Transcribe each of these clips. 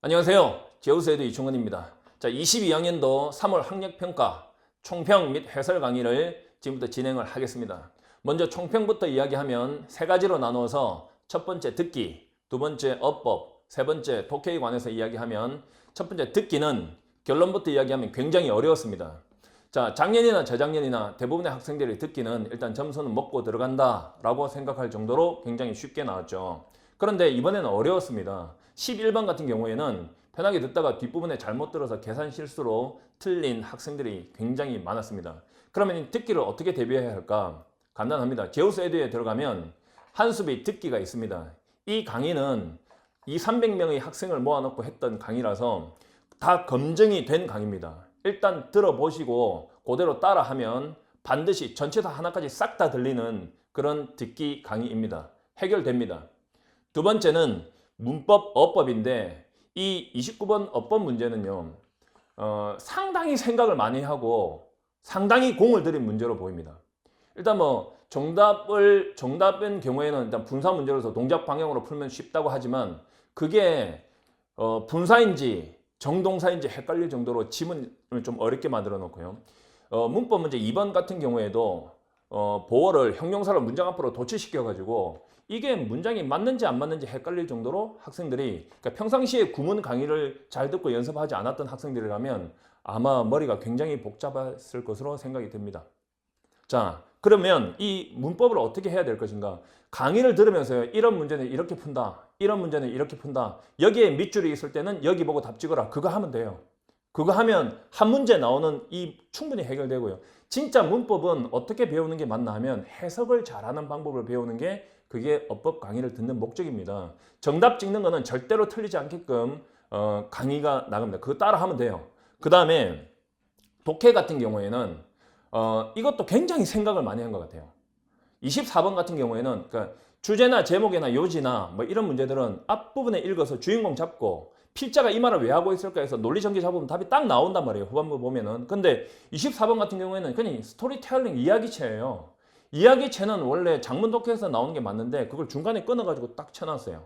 안녕하세요. 제우스에드 이충원입니다. 자, 22학년도 3월 학력평가 총평 및 해설 강의를 지금부터 진행을 하겠습니다. 먼저 총평부터 이야기하면 세 가지로 나누어서 첫 번째 듣기, 두 번째 어법, 세 번째 독해에 관해서 이야기하면 첫 번째 듣기는 결론부터 이야기하면 굉장히 어려웠습니다. 자, 작년이나 재작년이나 대부분의 학생들이 듣기는 일단 점수는 먹고 들어간다 라고 생각할 정도로 굉장히 쉽게 나왔죠. 그런데 이번에는 어려웠습니다. 11번 같은 경우에는 편하게 듣다가 뒷부분에 잘못 들어서 계산 실수로 틀린 학생들이 굉장히 많았습니다. 그러면 이 듣기를 어떻게 대비해야 할까? 간단합니다. 제우스 에듀에 들어가면 한수비 듣기가 있습니다. 이 강의는 300명의 학생을 모아놓고 했던 강의라서 다 검증이 된 강의입니다. 일단 들어보시고 그대로 따라하면 반드시 전체 다 하나까지 싹 다 들리는 그런 듣기 강의입니다. 해결됩니다. 두 번째는 문법, 어법인데 이 29번 어법 문제는요. 상당히 생각을 많이 하고 상당히 공을 들인 문제로 보입니다. 일단 정답인 경우에는 일단 분사 문제로서 동작 방향으로 풀면 쉽다고 하지만 그게 분사인지 정동사인지 헷갈릴 정도로 지문을 좀 어렵게 만들어 놓고요. 문법 문제 2번 같은 경우에도 보어를 형용사를 문장 앞으로 도치시켜 가지고 이게 문장이 맞는지 안 맞는지 헷갈릴 정도로 학생들이 그러니까 평상시에 구문 강의를 잘 듣고 연습하지 않았던 학생들이라면 아마 머리가 굉장히 복잡했을 것으로 생각이 듭니다. 자, 그러면 이 문법을 어떻게 해야 될 것인가? 강의를 들으면서요. 이런 문제는 이렇게 푼다. 이런 문제는 이렇게 푼다. 여기에 밑줄이 있을 때는 여기 보고 답 찍어라. 그거 하면 돼요. 그거 하면 한 문제 나오는 이 충분히 해결되고요. 진짜 문법은 어떻게 배우는 게 맞나 하면 해석을 잘하는 방법을 배우는 게 그게 어법 강의를 듣는 목적입니다. 정답 찍는 거는 절대로 틀리지 않게끔 강의가 나갑니다. 그거 따라 하면 돼요. 그 다음에 독해 같은 경우에는 이것도 굉장히 생각을 많이 한 것 같아요. 24번 같은 경우에는 그러니까 주제나 제목이나 요지나 뭐 이런 문제들은 앞부분에 읽어서 주인공 잡고 필자가 이 말을 왜 하고 있을까 해서 논리전개 잡으면 답이 딱 나온단 말이에요. 후반부 보면은. 근데 24번 같은 경우에는 그냥 스토리텔링 이야기체예요. 이야기체는 원래 장문 독해에서 나오는 게 맞는데 그걸 중간에 끊어가지고 딱 쳐놨어요.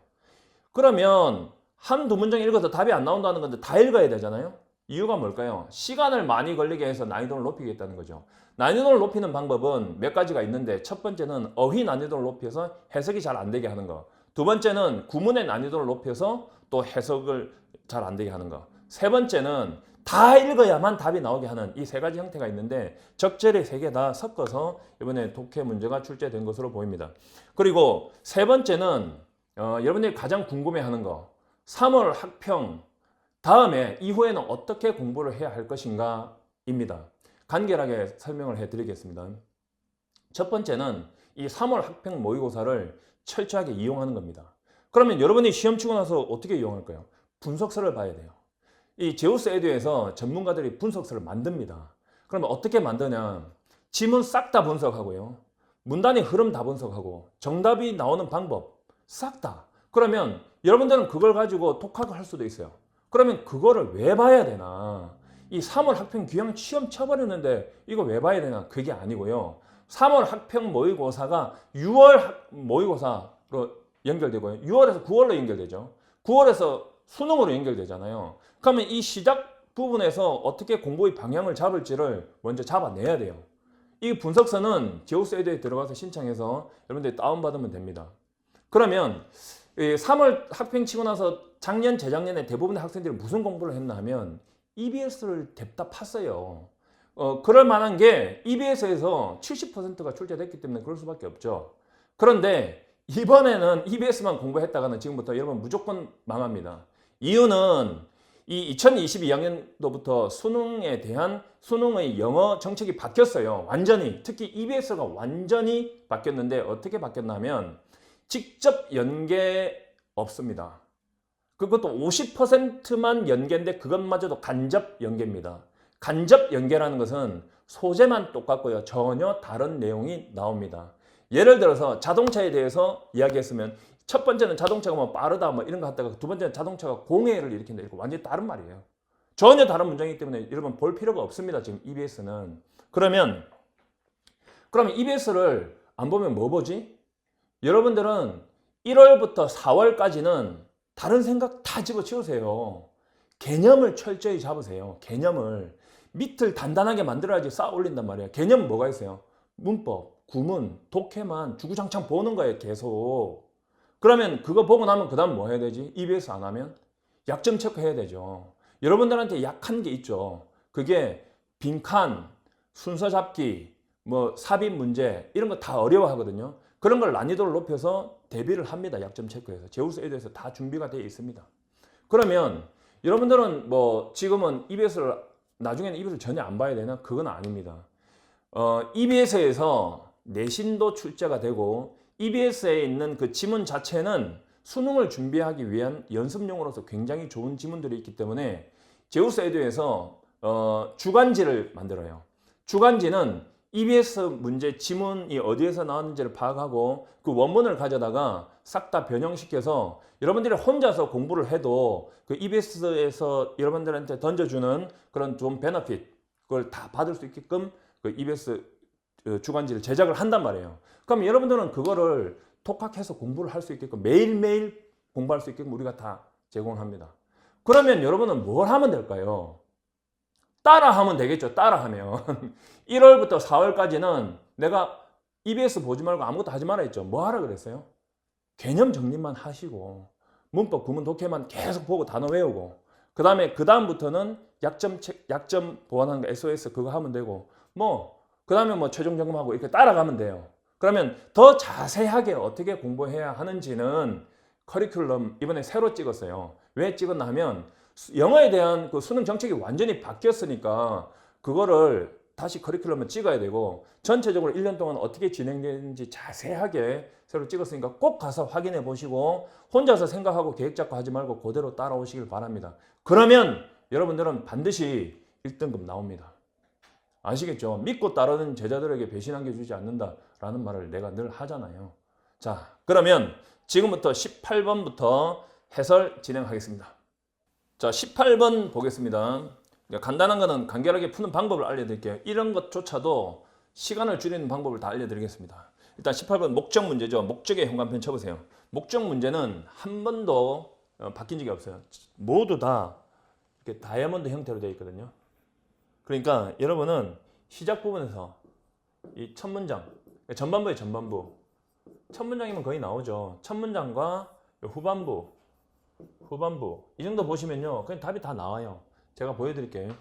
그러면 한두 문장 읽어서 답이 안 나온다는 건데 다 읽어야 되잖아요. 이유가 뭘까요? 시간을 많이 걸리게 해서 난이도를 높이겠다는 거죠. 난이도를 높이는 방법은 몇 가지가 있는데 첫 번째는 어휘 난이도를 높여서 해석이 잘 안 되게 하는 거. 두 번째는 구문의 난이도를 높여서 또 해석을 잘 안 되게 하는 거. 세 번째는 다 읽어야만 답이 나오게 하는 이 세 가지 형태가 있는데 적절히 세 개 다 섞어서 이번에 독해 문제가 출제된 것으로 보입니다. 그리고 세 번째는 여러분들이 가장 궁금해하는 거 3월 학평 다음에 이후에는 어떻게 공부를 해야 할 것인가 입니다. 간결하게 설명을 해드리겠습니다. 첫 번째는 이 3월 학평 모의고사를 철저하게 이용하는 겁니다. 그러면 여러분이 시험 치고 나서 어떻게 이용할까요? 분석서를 봐야 돼요. 이 제우스 에듀에서 전문가들이 분석서를 만듭니다. 그러면 어떻게 만드냐? 지문 싹 다 분석하고요. 문단의 흐름 다 분석하고 정답이 나오는 방법 싹 다. 그러면 여러분들은 그걸 가지고 독학을 할 수도 있어요. 그러면 그거를 왜 봐야 되나? 이 3월 학평 귀하면 시험 쳐버리는데 이거 왜 봐야 되나? 그게 아니고요. 3월 학평 모의고사가 6월 모의고사로 연결되고요. 6월에서 9월로 연결되죠. 9월에서 수능으로 연결되잖아요. 그러면 이 시작 부분에서 어떻게 공부의 방향을 잡을지를 먼저 잡아내야 돼요. 이 분석서는 제우스 에듀에 들어가서 신청해서 여러분들이 다운받으면 됩니다. 그러면 3월 학평 치고 나서 작년, 재작년에 대부분의 학생들이 무슨 공부를 했나 하면 EBS를 냅다 팠어요. 그럴 만한 게 EBS에서 70%가 출제됐기 때문에 그럴 수밖에 없죠. 그런데 이번에는 EBS만 공부했다가는 지금부터 여러분 무조건 망합니다. 이유는 이 2022학년도부터 수능에 대한 수능의 영어 정책이 바뀌었어요. 완전히. 특히 EBS가 완전히 바뀌었는데 어떻게 바뀌었냐면 직접 연계 없습니다. 그것도 50%만 연계인데 그것마저도 간접 연계입니다. 간접 연계라는 것은 소재만 똑같고요. 전혀 다른 내용이 나옵니다. 예를 들어서 자동차에 대해서 이야기했으면 첫 번째는 자동차가 뭐 빠르다 뭐 이런 거 하다가 두 번째는 자동차가 공해를 일으킨다. 이거 완전히 다른 말이에요. 전혀 다른 문장이기 때문에 여러분 볼 필요가 없습니다. 지금 EBS는. 그러면 EBS를 안 보면 뭐 보지? 여러분들은 1월부터 4월까지는 다른 생각 다 집어치우세요. 개념을 철저히 잡으세요. 개념을. 밑을 단단하게 만들어야지 쌓아 올린단 말이에요. 개념은 뭐가 있어요? 문법, 구문, 독해만 주구장창 보는 거예요. 계속. 그러면 그거 보고 나면 그 다음 뭐 해야 되지? EBS 안 하면? 약점 체크해야 되죠. 여러분들한테 약한 게 있죠. 그게 빈칸, 순서 잡기, 뭐 삽입 문제 이런 거 다 어려워하거든요. 그런 걸 난이도를 높여서 대비를 합니다. 약점 체크해서. 제우스 에듀에서 다 준비가 되어 있습니다. 그러면 여러분들은 뭐 지금은 EBS를 나중에는 EBS를 전혀 안 봐야 되나? 그건 아닙니다. EBS에서 내신도 출제가 되고 EBS에 있는 그 지문 자체는 수능을 준비하기 위한 연습용으로서 굉장히 좋은 지문들이 있기 때문에 제우스 에듀에서 주간지를 만들어요. 주간지는 EBS 문제 지문이 어디에서 나왔는지를 파악하고 그 원문을 가져다가 싹 다 변형시켜서 여러분들이 혼자서 공부를 해도 그 EBS에서 여러분들한테 던져주는 그런 좀 베너핏 그걸 다 받을 수 있게끔 그 EBS 주간지를 제작을 한단 말이에요. 그럼 여러분들은 그거를 독학해서 공부를 할 수 있게끔 매일매일 공부할 수 있게끔 우리가 다 제공합니다. 그러면 여러분은 뭘 하면 될까요? 따라하면 되겠죠. 따라하면 1월부터 4월까지는 내가 EBS 보지 말고 아무것도 하지 말아 했죠. 뭐 하라 그랬어요? 개념 정리만 하시고 문법, 구문, 독해만 계속 보고 단어 외우고 그 다음부터는 약점 보완하는 거 SOS 그거 하면 되고 그 다음에 뭐 최종 점검하고 이렇게 따라가면 돼요. 그러면 더 자세하게 어떻게 공부해야 하는지는 커리큘럼 이번에 새로 찍었어요. 왜 찍었나 하면 영어에 대한 그 수능 정책이 완전히 바뀌었으니까 그거를 다시 커리큘럼을 찍어야 되고 전체적으로 1년 동안 어떻게 진행되는지 자세하게 새로 찍었으니까 꼭 가서 확인해 보시고 혼자서 생각하고 계획 잡고 하지 말고 그대로 따라오시길 바랍니다. 그러면 여러분들은 반드시 1등급 나옵니다. 아시겠죠? 믿고 따르는 제자들에게 배신 안겨주지 않는다라는 말을 내가 늘 하잖아요. 자, 그러면 지금부터 18번부터 해설 진행하겠습니다. 자, 18번 보겠습니다. 간단한 거는 간결하게 푸는 방법을 알려드릴게요. 이런 것조차도 시간을 줄이는 방법을 다 알려드리겠습니다. 일단 18번 목적 문제죠. 목적의 현관펜 쳐보세요. 목적 문제는 한 번도 바뀐 적이 없어요. 모두 다 이렇게 다이아몬드 형태로 되어 있거든요. 그러니까 여러분은 시작 부분에서 이 첫 문장, 전반부의 전반부, 첫 문장이면 거의 나오죠. 첫 문장과 후반부 이 정도 보시면요, 그냥 답이 다 나와요. 제가 보여드릴게요.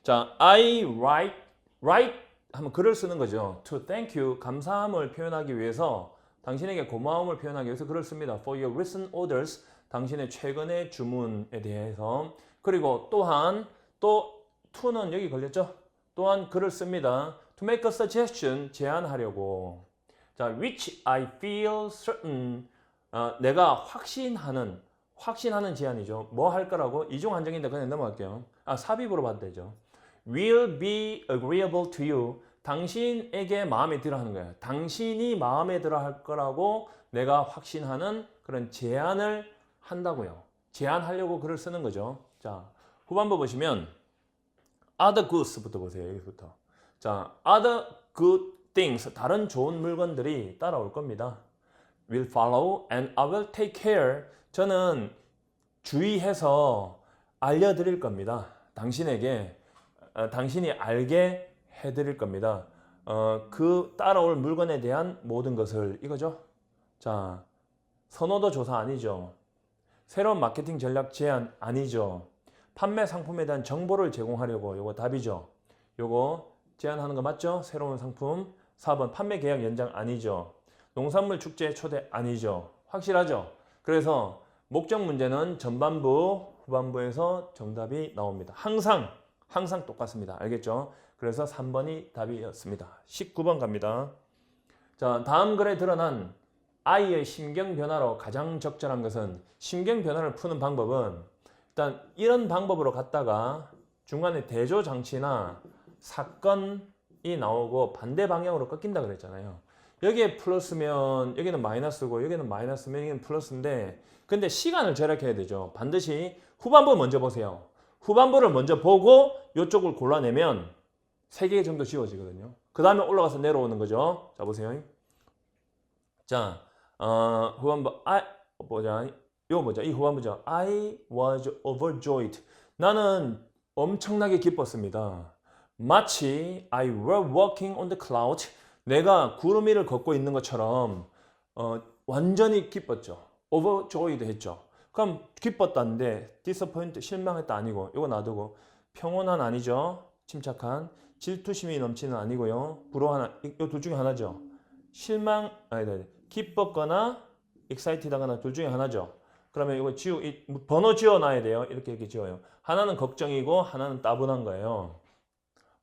자, I write 하면 글을 쓰는 거죠. To thank you, 감사함을 표현하기 위해서, 당신에게 고마움을 표현하기 위해서 글을 씁니다. For your recent orders, 당신의 최근의 주문에 대해서. 그리고 또한 to는 여기 걸렸죠? 또한 글을 씁니다. To make a suggestion, 제안하려고. 자, which I feel certain, 내가 확신하는 제안이죠. 뭐 할 거라고? 이중 한정인데 그냥 넘어갈게요. 삽입으로 봐도 되죠. Will be agreeable to you. 당신에게 마음에 들어 하는 거예요. 당신이 마음에 들어 할 거라고 내가 확신하는 그런 제안을 한다고요. 제안하려고 글을 쓰는 거죠. 자, 후반부 보시면 other goods부터 보세요. 여기부터. 자, other good things, 다른 좋은 물건들이 따라올 겁니다. Will follow and I will take care. 저는 주의해서 알려드릴 겁니다. 당신에게, 당신이 알게 해드릴 겁니다. 그 따라올 물건에 대한 모든 것을, 이거죠. 자, 선호도 조사 아니죠. 새로운 마케팅 전략 제안 아니죠. 판매 상품에 대한 정보를 제공하려고, 요거 답이죠. 요거 제안하는 거 맞죠? 새로운 상품. 4번 판매 계약 연장 아니죠. 농산물 축제 초대 아니죠. 확실하죠? 그래서 목적 문제는 전반부, 후반부에서 정답이 나옵니다. 항상 똑같습니다. 알겠죠? 그래서 3번이 답이었습니다. 19번 갑니다. 자, 다음 글에 드러난 아이의 심경 변화로 가장 적절한 것은, 심경 변화를 푸는 방법은 일단 이런 방법으로 갔다가 중간에 대조 장치나 사건이 나오고 반대 방향으로 꺾인다 그랬잖아요. 여기에 플러스면 여기는 마이너스고 여기는 마이너스면 여기는 플러스인데, 근데 시간을 절약해야 되죠. 반드시 후반부 먼저 보세요. 후반부를 먼저 보고 이쪽을 골라내면 3개 정도 지워지거든요. 그 다음에 올라가서 내려오는 거죠. 자, 보세요. 자, 후반부 보자. 이거 뭐죠? 이 후반부죠. I was overjoyed. 나는 엄청나게 기뻤습니다. 마치 I were walking on the cloud. 내가 구름 위를 걷고 있는 것처럼 완전히 기뻤죠. overjoyed 했죠. 그럼 기뻤다는데 disappoint 실망했다 아니고 이거 놔두고 평온한 아니죠. 침착한 질투심이 넘치는 아니고요. 불호한 이 둘 중에 하나죠. 실망 아니다. 기뻤거나 excited하거나 둘 중에 하나죠. 그러면 이거 번호 지어놔야 돼요. 이렇게 지어요. 하나는 걱정이고 하나는 따분한 거예요.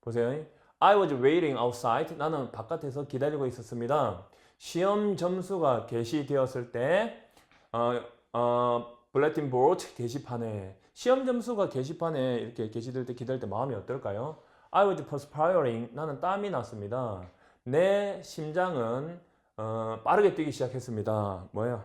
보세요. I was waiting outside. 나는 바깥에서 기다리고 있었습니다. 시험 점수가 게시되었을 때 bulletin board 게시판에 시험 점수가 게시판에 이렇게 게시될 때 기다릴 때 마음이 어떨까요? I was perspiring. 나는 땀이 났습니다. 내 심장은 빠르게 뛰기 시작했습니다. 뭐예요?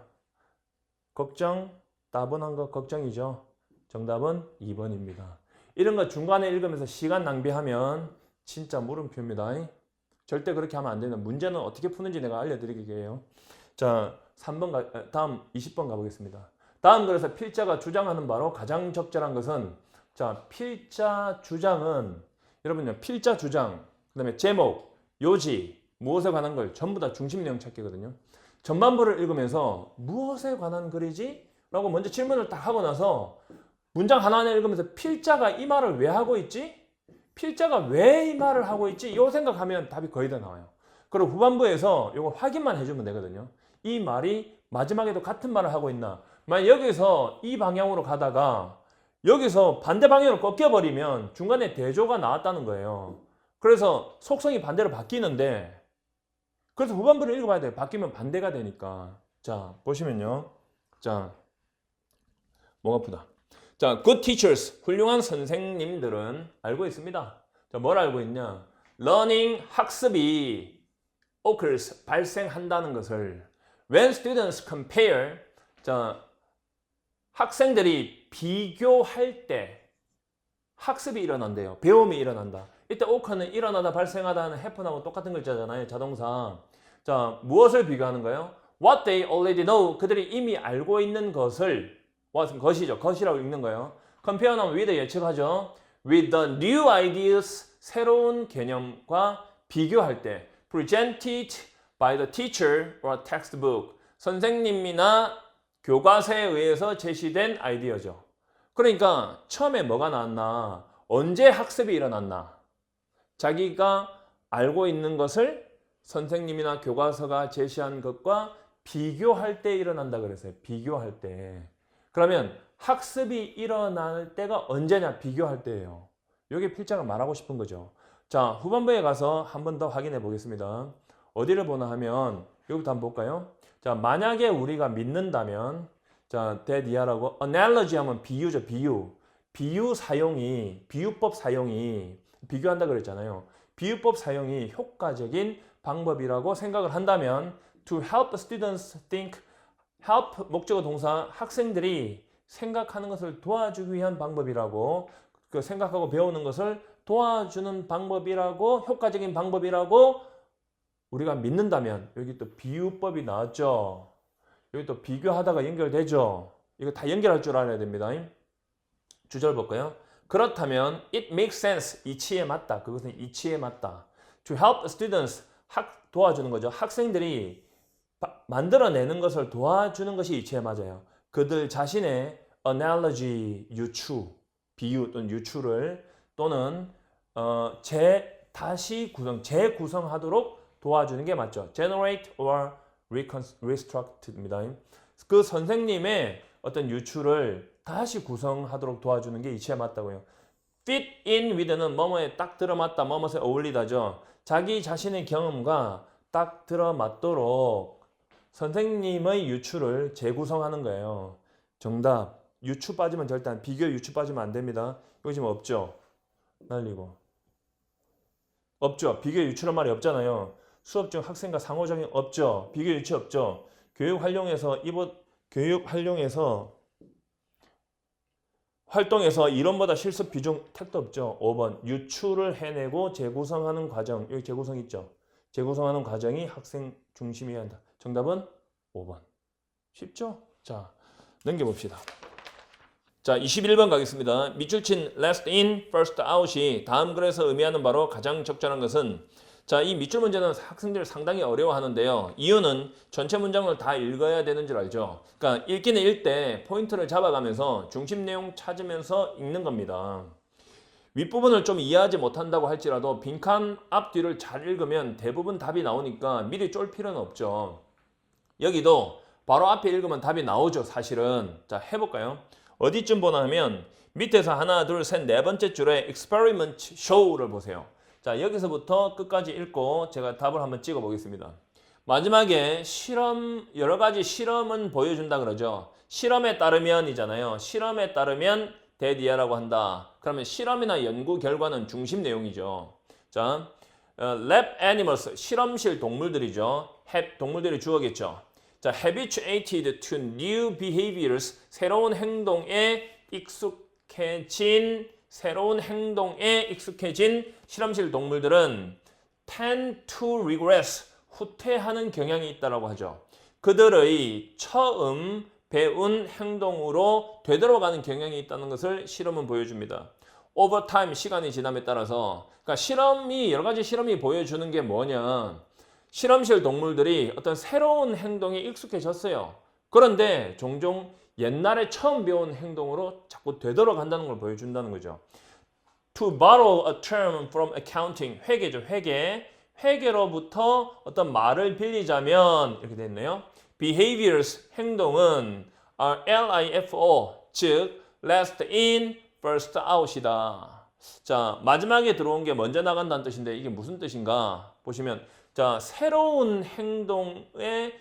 걱정, 따분한 거 걱정이죠. 정답은 2번입니다. 이런 거 중간에 읽으면서 시간 낭비하면 진짜 물음표입니다. 절대 그렇게 하면 안 되는 문제는 어떻게 푸는지 내가 알려드릴게요. 자, 3번 다음 20번 가보겠습니다. 다음 글에서 필자가 주장하는 바로 가장 적절한 것은 자, 필자 주장은 여러분요. 필자 주장, 그다음에 제목, 요지, 무엇에 관한 걸 전부 다 중심 내용 찾기거든요. 전반부를 읽으면서 무엇에 관한 글이지? 라고 먼저 질문을 딱 하고 나서 문장 하나하나 읽으면서 필자가 이 말을 왜 하고 있지? 필자가 왜 이 말을 하고 있지? 이 생각하면 답이 거의 다 나와요. 그리고 후반부에서 이거 확인만 해주면 되거든요. 이 말이 마지막에도 같은 말을 하고 있나? 만약 여기서 이 방향으로 가다가 여기서 반대 방향으로 꺾여버리면 중간에 대조가 나왔다는 거예요. 그래서 속성이 반대로 바뀌는데 그래서 후반부를 읽어봐야 돼요. 바뀌면 반대가 되니까. 자, 보시면요. 자, 목 아프다. 자, good teachers, 훌륭한 선생님들은 알고 있습니다. 자, 뭘 알고 있냐? learning, 학습이 occurs, 발생한다는 것을 when students compare, 자, 학생들이 비교할 때 학습이 일어난대요. 배움이 일어난다. 이때 occur는 일어나다, 발생하다는 happen하고 똑같은 글자잖아요. 자동사. 자, 무엇을 비교하는가요? What they already know. 그들이 이미 알고 있는 것을 것이죠. 것이라고 읽는 거예요. compare하면 with 예측하죠. with the new ideas. 새로운 개념과 비교할 때 presented by the teacher or textbook. 선생님이나 교과서에 의해서 제시된 아이디어죠. 그러니까 처음에 뭐가 나왔나? 언제 학습이 일어났나? 자기가 알고 있는 것을 선생님이나 교과서가 제시한 것과 비교할 때 일어난다 그랬어요. 비교할 때. 그러면 학습이 일어날 때가 언제냐? 비교할 때예요. 이게 필자가 말하고 싶은 거죠. 자, 후반부에 가서 한 번 더 확인해 보겠습니다. 어디를 보나 하면 여기부터 한번 볼까요? 자, 만약에 우리가 믿는다면 자, 대디아라고 analogy 하면 비유죠. 비유 사용이 비유법 사용이 비교한다 그랬잖아요. 비유법 사용이 효과적인 방법이라고 생각을 한다면 to help students think help 목적어 동사 학생들이 생각하는 것을 도와주기 위한 방법이라고 그 생각하고 배우는 것을 도와주는 방법이라고 효과적인 방법이라고 우리가 믿는다면 여기 또 비유법이 나왔죠. 여기 또 비교하다가 연결되죠. 이거 다 연결할 줄 알아야 됩니다. 주절 볼까요? 그렇다면 it makes sense. 이치에 맞다. 그것은 이치에 맞다. To help students. 도와주는 거죠. 학생들이 만들어내는 것을 도와주는 것이 이치에 맞아요. 그들 자신의 analogy, 유추, 비유 또는 유추를 또는 재구성하도록 도와주는 게 맞죠. generate or reconstruct입니다. 그 선생님의 어떤 유추를 다시 구성하도록 도와주는 게 이치에 맞다고요. fit in with는 뭐뭐에 딱 들어맞다, 뭐뭐에 어울리다죠. 자기 자신의 경험과 딱 들어맞도록 선생님의 유추를 재구성하는 거예요. 정답. 유추 빠지면 절대 비교 유추 빠지면 안 됩니다. 이거 지금 없죠? 날리고. 없죠. 비교 유추란 말이 없잖아요. 수업 중 학생과 상호작용 없죠. 비교 유추 없죠. 교육 활용에서 활동에서 이론보다 실습 비중 택도 없죠. 5번 유추를 해내고 재구성하는 과정. 여기 재구성 있죠. 재구성하는 과정이 학생 중심이어야 한다. 정답은 5번. 쉽죠? 자, 넘겨봅시다. 자, 21번 가겠습니다. 밑줄 친 last in, first out이 다음 글에서 의미하는 바로 가장 적절한 것은, 자, 이 밑줄 문제는 학생들이 상당히 어려워하는데요. 이유는 전체 문장을 다 읽어야 되는 줄 알죠. 그러니까 읽기는 읽되 포인트를 잡아가면서 중심 내용 찾으면서 읽는 겁니다. 윗부분을 좀 이해하지 못한다고 할지라도 빈칸 앞뒤를 잘 읽으면 대부분 답이 나오니까 미리 쫄 필요는 없죠. 여기도 바로 앞에 읽으면 답이 나오죠, 사실은. 자, 해볼까요? 어디쯤 보나 하면 밑에서 하나, 둘, 셋, 네 번째 줄에 experiment show를 보세요. 자, 여기서부터 끝까지 읽고 제가 답을 한번 찍어 보겠습니다. 마지막에 실험, 여러 가지 실험은 보여준다 그러죠. 실험에 따르면이잖아요. 실험에 따르면 대디아라고 한다. 그러면 실험이나 연구 결과는 중심 내용이죠. 자, lab animals, 실험실 동물들이죠. 동물들이 주어겠죠. 자, habituated to new behaviors, 새로운 행동에 익숙해진 실험실 동물들은 tend to regress, 후퇴하는 경향이 있다고 하죠. 그들의 처음 배운 행동으로 되돌아가는 경향이 있다는 것을 실험은 보여줍니다. over time, 시간이 지남에 따라서. 그러니까 여러 가지 실험이 보여주는 게 뭐냐. 실험실 동물들이 어떤 새로운 행동에 익숙해졌어요. 그런데 종종 옛날에 처음 배운 행동으로 자꾸 되돌아간다는 걸 보여준다는 거죠. To borrow a term from accounting, 회계죠, 회계. 회계로부터 어떤 말을 빌리자면 이렇게 됐네요. Behaviors, 행동은 are LIFO, 즉 last in, first out이다. 자, 마지막에 들어온 게 먼저 나간다는 뜻인데 이게 무슨 뜻인가? 보시면, 자, 새로운 행동에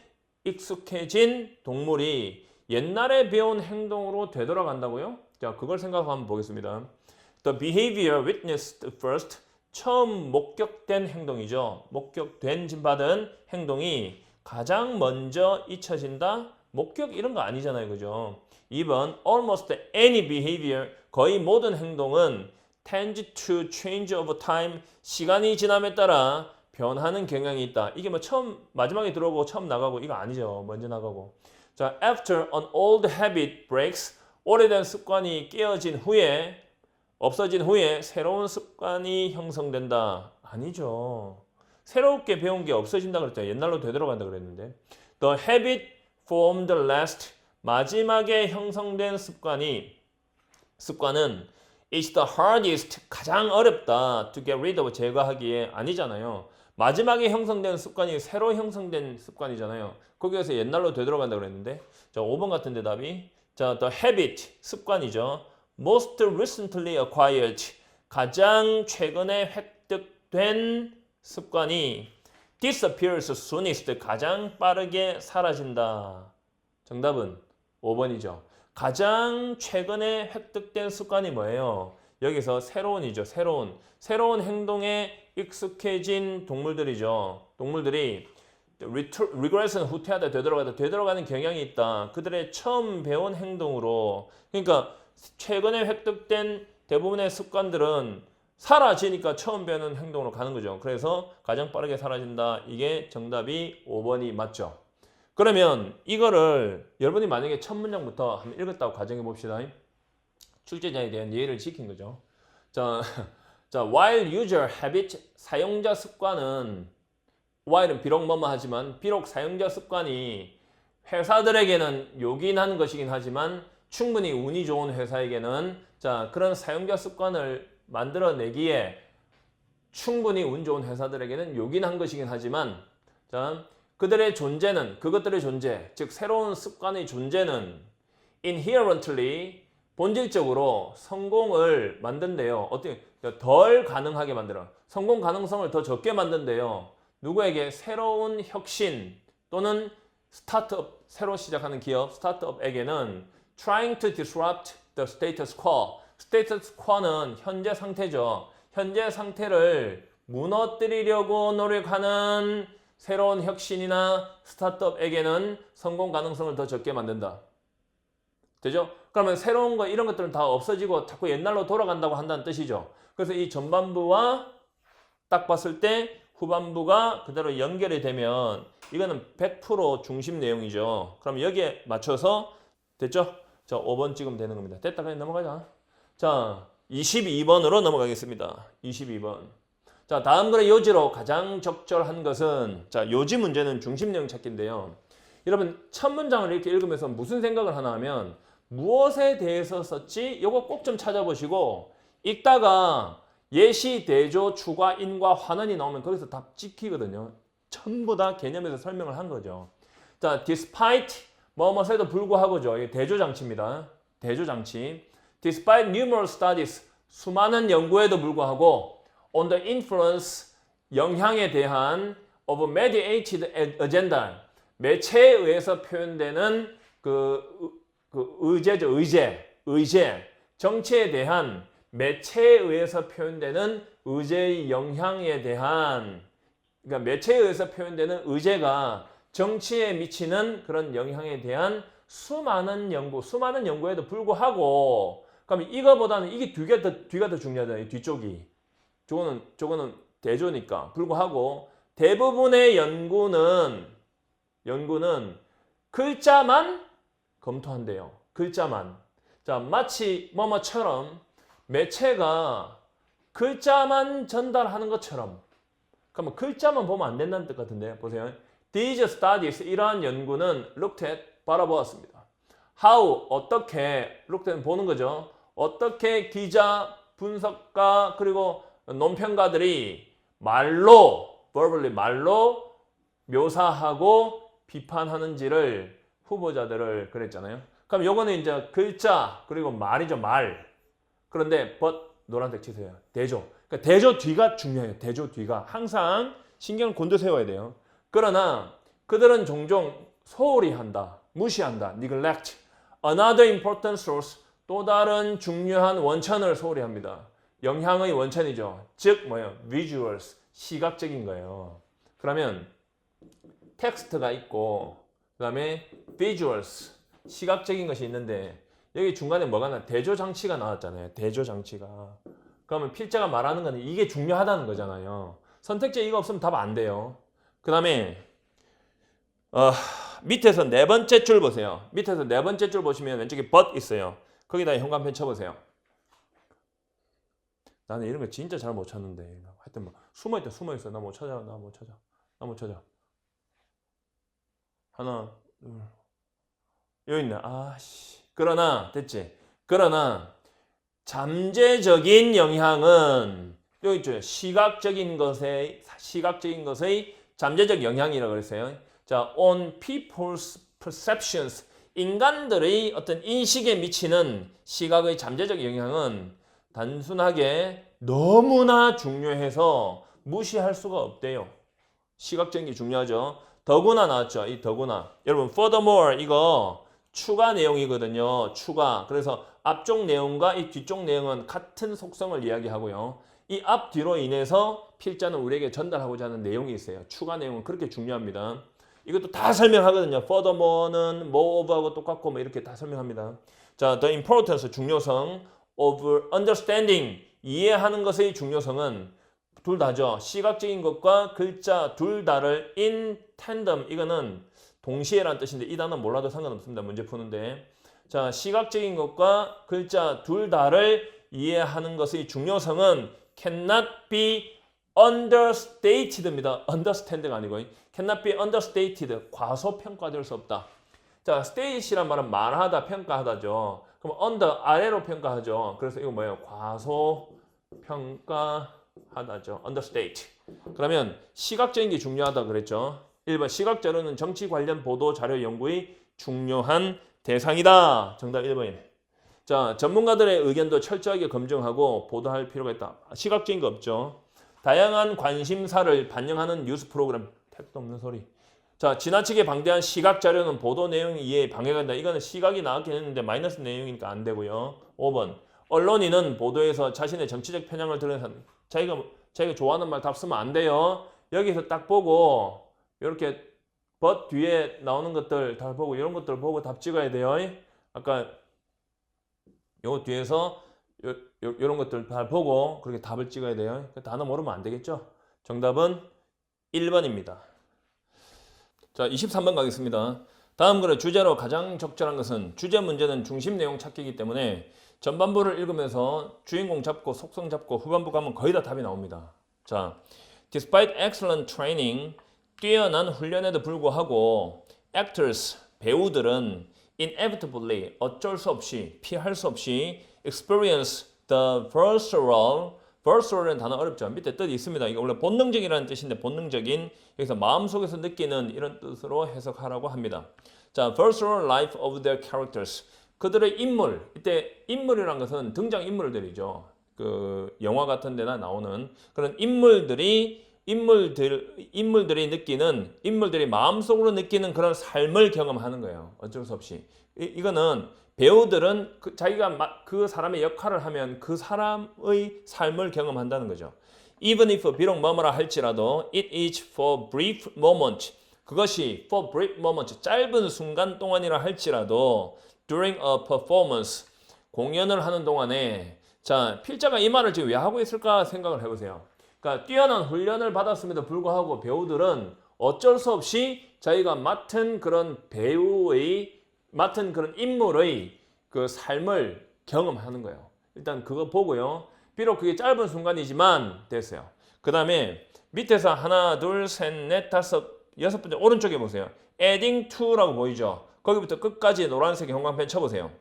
익숙해진 동물이 옛날에 배운 행동으로 되돌아간다고요? 자, 그걸 생각하고 한번 보겠습니다. The behavior witnessed first, 처음 목격된 행동이죠. 목격된 받은 행동이 가장 먼저 잊혀진다? 목격 이런 거 아니잖아요. 그죠? 2번 almost any behavior, 거의 모든 행동은 tends to change over time, 시간이 지남에 따라 변하는 경향이 있다. 이게 뭐 처음 마지막에 들어오고 처음 나가고 이거 아니죠. 먼저 나가고. 자, after an old habit breaks, 오래된 습관이 깨어진 후에, 없어진 후에 새로운 습관이 형성된다. 아니죠. 새롭게 배운 게 없어진다 그랬죠. 옛날로 되돌아간다 그랬는데. The habit formed last, 마지막에 형성된 습관은 is the hardest, 가장 어렵다. to get rid of, 제거하기에. 아니잖아요. 마지막에 형성된 습관이 새로 형성된 습관이잖아요. 거기에서 옛날로 되돌아간다 그랬는데. 자, 5번 같은데 답이. 자, the habit, 습관이죠. most recently acquired, 가장 최근에 획득된 습관이 disappears soonest, 가장 빠르게 사라진다. 정답은 5번이죠. 가장 최근에 획득된 습관이 뭐예요? 여기서 새로운이죠. 새로운 행동에 익숙해진 동물들이죠. 동물들이 regress는 후퇴하다, 되돌아가는 경향이 있다. 그들의 처음 배운 행동으로. 그러니까 최근에 획득된 대부분의 습관들은 사라지니까 처음 배우는 행동으로 가는 거죠. 그래서 가장 빠르게 사라진다. 이게 정답이 5번이 맞죠. 그러면 이거를 여러분이 만약에 첫 문장부터 한번 읽었다고 가정해 봅시다. 출제자에 대한 예의를 지킨 거죠. 자, while user habit, 사용자 습관은, while은 비록 뭐뭐 하지만, 비록 사용자 습관이 회사들에게는 요긴한 것이긴 하지만 충분히 운이 좋은 회사에게는, 자, 그런 사용자 습관을 만들어내기에 충분히 운 좋은 회사들에게는 요긴한 것이긴 하지만, 자, 그것들의 존재, 즉 새로운 습관의 존재는 inherently, 본질적으로 성공을 만든대요. 어떻게 덜 가능하게 만들어. 성공 가능성을 더 적게 만든대요. 누구에게? 새로운 혁신 또는 스타트업, 새로 시작하는 기업, 스타트업에게는 trying to disrupt the status quo. status quo는 현재 상태죠. 현재 상태를 무너뜨리려고 노력하는 새로운 혁신이나 스타트업에게는 성공 가능성을 더 적게 만든다. 되죠? 그러면 새로운 거, 이런 것들은 다 없어지고 자꾸 옛날로 돌아간다고 한다는 뜻이죠. 그래서 이 전반부와 딱 봤을 때 후반부가 그대로 연결이 되면 이거는 100% 중심 내용이죠. 그럼 여기에 맞춰서 됐죠? 자, 5번 찍으면 되는 겁니다. 됐다. 그냥 넘어가자. 자, 22번으로 넘어가겠습니다. 22번. 자, 다음 글의 요지로 가장 적절한 것은, 자, 요지 문제는 중심내용 찾기인데요. 여러분, 첫 문장을 이렇게 읽으면서 무슨 생각을 하나 하면, 무엇에 대해서 썼지? 요거 꼭 좀 찾아보시고, 읽다가 예시, 대조, 추가, 인과, 환원이 나오면 거기서 답 찍히거든요. 전부 다 개념에서 설명을 한 거죠. 자, despite, 뭐뭐에도 불구하고죠. 이게 대조장치입니다. 대조장치. Despite numerous studies, 수많은 연구에도 불구하고, on the influence, 영향에 대한 of mediated agenda, 매체에 의해서 표현되는 그 의제죠. 의제. 정치에 대한 매체에 의해서 표현되는 의제의 영향에 대한, 그러니까 매체에 의해서 표현되는 의제가 정치에 미치는 그런 영향에 대한 수많은 연구에도 불구하고, 그러면 이거보다는 이게 뒤가 더 중요하잖아요. 뒤쪽이. 저거는 대조니까. 불구하고 대부분의 연구는 글자만 검토한대요. 글자만. 자, 마치 뭐뭐처럼 매체가 글자만 전달하는 것처럼. 그러면 글자만 보면 안 된다는 뜻 같은데. 보세요. These studies, 이러한 연구는 looked at, 바라보았습니다. How, 어떻게, looked at 보는 거죠. 어떻게 기자, 분석가, 그리고 논평가들이 verbally 말로 묘사하고 비판하는지를 후보자들을 그랬잖아요. 그럼 요거는 이제 글자, 그리고 말이죠, 말. 그런데 but 노란색 치세요. 대조. 그러니까 대조 뒤가 중요해요. 대조 뒤가. 항상 신경을 곤두세워야 돼요. 그러나 그들은 종종 소홀히 한다, 무시한다, neglect. Another important source, 또 다른 중요한 원천을 소홀히 합니다. 영향의 원천이죠. 즉 뭐예요? visuals, 시각적인 거예요. 그러면 텍스트가 있고 그 다음에 visuals, 시각적인 것이 있는데 여기 중간에 뭐가 나와? 대조장치가 나왔잖아요. 대조장치가. 그러면 필자가 말하는 건 이게 중요하다는 거잖아요. 선택지 이거 없으면 답 안 돼요. 그 다음에 밑에서 네 번째 줄 보세요. 밑에서 네 번째 줄 보시면 왼쪽에 but 있어요. 거기다 현관펜 쳐보세요. 나는 이런 거 진짜 잘 못 찾는데. 하여튼 뭐 숨어있어. 나 못 찾아. 하나, 둘. 여기 있네. 아씨. 그러나 됐지. 그러나 잠재적인 영향은 여기 있죠. 시각적인 것의 잠재적 영향이라고 그랬어요. 자, on people's perceptions, 인간들의 어떤 인식에 미치는 시각의 잠재적 영향은 단순하게 너무나 중요해서 무시할 수가 없대요. 시각적인 게 중요하죠. 더구나 나왔죠. 이 더구나. 여러분, furthermore 이거 추가 내용이거든요. 추가. 그래서 앞쪽 내용과 이 뒤쪽 내용은 같은 속성을 이야기하고요. 이 앞뒤로 인해서 필자는 우리에게 전달하고자 하는 내용이 있어요. 추가 내용은 그렇게 중요합니다. 이것도 다 설명하거든요. furthermore는 moreover하고 똑같고 뭐 이렇게 다 설명합니다. 자, the importance, 중요성 of understanding, 이해하는 것의 중요성은 둘 다죠. 시각적인 것과 글자 둘 다를 in tandem, 이거는 동시에라는 뜻인데 이 단어 몰라도 상관없습니다. 문제 푸는데. 자, 시각적인 것과 글자 둘 다를 이해하는 것의 중요성은 cannot be understated입니다. understand가 아니고 cannot be understated, 과소평가될 수 없다. 자, state이란 말은 말하다, 평가하다죠. 그럼 under, 아래로 평가하죠. 그래서 이거 뭐예요? 과소평가하다죠. understate. 그러면 시각적인 게 중요하다 그랬죠. 1번 시각 자료는 정치 관련 보도 자료 연구의 중요한 대상이다. 정답 1번이네. 자, 전문가들의 의견도 철저하게 검증하고 보도할 필요가 있다. 시각적인 거 없죠. 다양한 관심사를 반영하는 뉴스 프로그램. 택도 없는 소리. 자, 지나치게 방대한 시각 자료는 보도 내용 이해에 방해가 된다. 이거는 시각이 나왔긴 했는데 마이너스 내용이니까 안 되고요. 5번. 언론인은 보도에서 자신의 정치적 편향을 드러내서 자기가 좋아하는 말 답 쓰면 안 돼요. 여기서 딱 보고 이렇게 but 뒤에 나오는 것들 다 보고 이런 것들 보고 답 찍어야 돼요. 아까 요 뒤에서 이런 것들 다 보고 그렇게 답을 찍어야 돼요. 단어 모르면 안 되겠죠. 정답은 1번입니다. 자, 23번 가겠습니다. 다음 글의 주제로 가장 적절한 것은 주제 문제는 중심 내용 찾기이기 때문에 전반부를 읽으면서 주인공 잡고 속성 잡고 후반부 가면 거의 다 답이 나옵니다. 자, despite excellent training, 뛰어난 훈련에도 불구하고 actors, 배우들은 inevitably, 어쩔 수 없이, 피할 수 없이 experience the visceral이라는 단어 어렵죠. 밑에 뜻이 있습니다. 이게 원래 본능적이라는 뜻인데 본능적인, 여기서 마음속에서 느끼는 이런 뜻으로 해석하라고 합니다. 자, visceral life of their characters. 그들의 인물, 이때 인물이란 것은 등장 인물들이죠. 그 영화 같은 데나 나오는 그런 인물들이 느끼는, 인물들이 마음속으로 느끼는 그런 삶을 경험하는 거예요. 어쩔 수 없이. 이거는 배우들은 자기가 그 사람의 역할을 하면 그 사람의 삶을 경험한다는 거죠. Even if 비록 뭐뭐라 할지라도 it is for brief moment. 그것이 for brief moment, 짧은 순간 동안이라 할지라도 during a performance, 공연을 하는 동안에 자, 필자가 이 말을 지금 왜 하고 있을까 생각을 해보세요. 그러니까 뛰어난 훈련을 받았음에도 불구하고 배우들은 어쩔 수 없이 자기가 맡은 그런 그런 인물의 그 삶을 경험하는 거예요. 일단 그거 보고요. 비록 그게 짧은 순간이지만 됐어요. 그 다음에 밑에서 하나, 둘, 셋, 넷, 다섯, 여섯 번째 오른쪽에 보세요. adding to라고 보이죠? 거기부터 끝까지 노란색 형광펜 쳐보세요.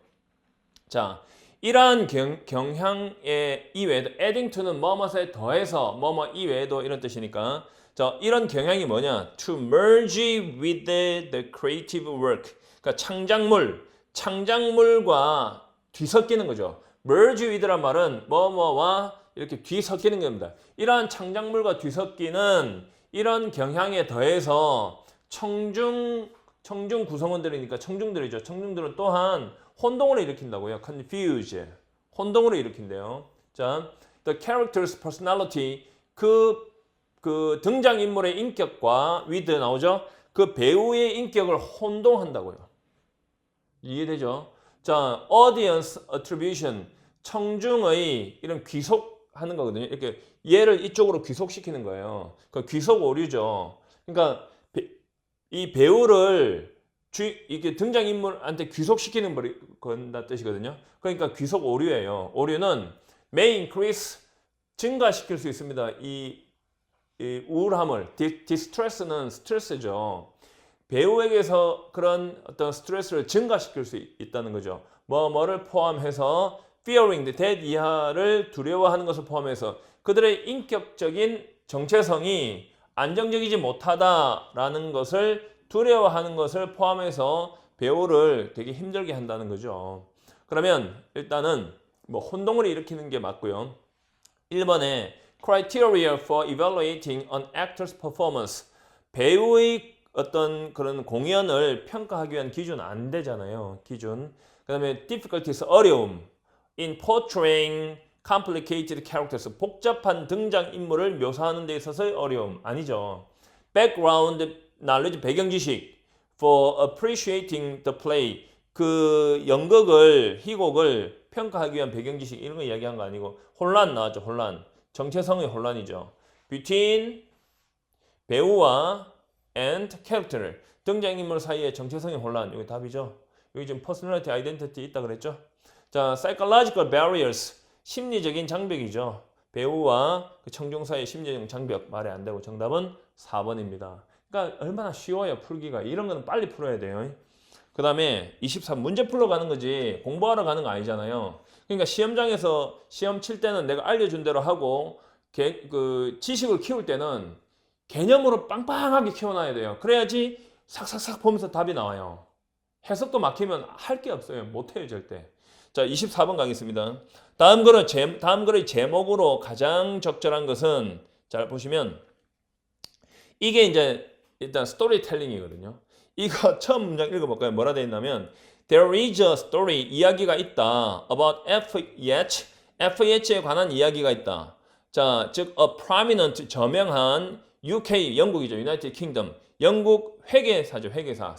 자, 이러한 경향의 이외에도 adding to는 뭐뭐에 더해서 뭐뭐 이외에도 이런 뜻이니까 자, 이런 경향이 뭐냐? To merge with the creative work. 그러니까 창작물과 뒤섞이는 거죠. merge with란 말은 뭐뭐와 이렇게 뒤섞이는 겁니다. 이러한 창작물과 뒤섞이는 이런 경향에 더해서 청중 구성원들이니까 청중들이죠. 청중들은 또한 혼동을 일으킨다고요. confuse. 혼동을 일으킨대요. 자, the character's personality. 그 등장인물의 인격과 with 나오죠. 그 배우의 인격을 혼동한다고요. 이해되죠? 자, audience attribution. 청중의 이런 귀속하는 거거든요. 이렇게 얘를 이쪽으로 귀속시키는 거예요. 그 귀속 오류죠. 그러니까 이 배우를 이게 등장인물한테 귀속시키는 건다 뜻이거든요. 그러니까 귀속 오류예요. 오류는 may increase, 증가시킬 수 있습니다. 이 우울함을, distress는 스트레스죠. 배우에게서 그런 어떤 스트레스를 증가시킬 수 있다는 거죠. 뭐를 포함해서 fearing, that 이하를 두려워하는 것을 포함해서 그들의 인격적인 정체성이 안정적이지 못하다라는 것을 두려워하는 것을 포함해서 배우를 되게 힘들게 한다는 거죠. 그러면 일단은 뭐 혼동을 일으키는 게 맞고요. 1번에 criteria for evaluating an actor's performance. 배우의 어떤 그런 공연을 평가하기 위한 기준 안 되잖아요. 기준. 그 다음에 difficulties, 어려움. in portraying complicated characters. 복잡한 등장인물을 묘사하는 데 있어서의 어려움. 아니죠. background knowledge, 배경 지식. for appreciating the play. 그 연극을, 희곡을 평가하기 위한 배경 지식 이런 거 이야기한 거 아니고 혼란 나왔죠. 혼란. 정체성의 혼란이죠. between 배우와 and character. 등장인물 사이의 정체성의 혼란. 여기 답이죠. 여기 지금 personality, identity 있다 그랬죠. 자, psychological barriers. 심리적인 장벽이죠. 배우와 그 청중 사이의 심리적 장벽 말이 안 되고 정답은 4번입니다. 그러니까 얼마나 쉬워요, 풀기가. 이런 거는 빨리 풀어야 돼요. 그 다음에 23 문제 풀러 가는 거지 공부하러 가는 거 아니잖아요. 그러니까 시험장에서 시험 칠 때는 내가 알려준 대로 하고 그 지식을 키울 때는 개념으로 빵빵하게 키워놔야 돼요. 그래야지 삭삭삭 보면서 답이 나와요. 해석도 막히면 할 게 없어요. 못해요, 절대. 자, 24번 가겠습니다. 다음 글의 제목으로 가장 적절한 것은 잘 보시면 이게 이제 일단 스토리텔링이거든요. 이거 처음 문장 읽어볼까요? 뭐라 되어 있냐면 There is a story, 이야기가 있다. About FEH에 관한 이야기가 있다. 자, 즉 a prominent, 저명한 UK, 영국이죠. United Kingdom. 영국 회계사죠. 회계사.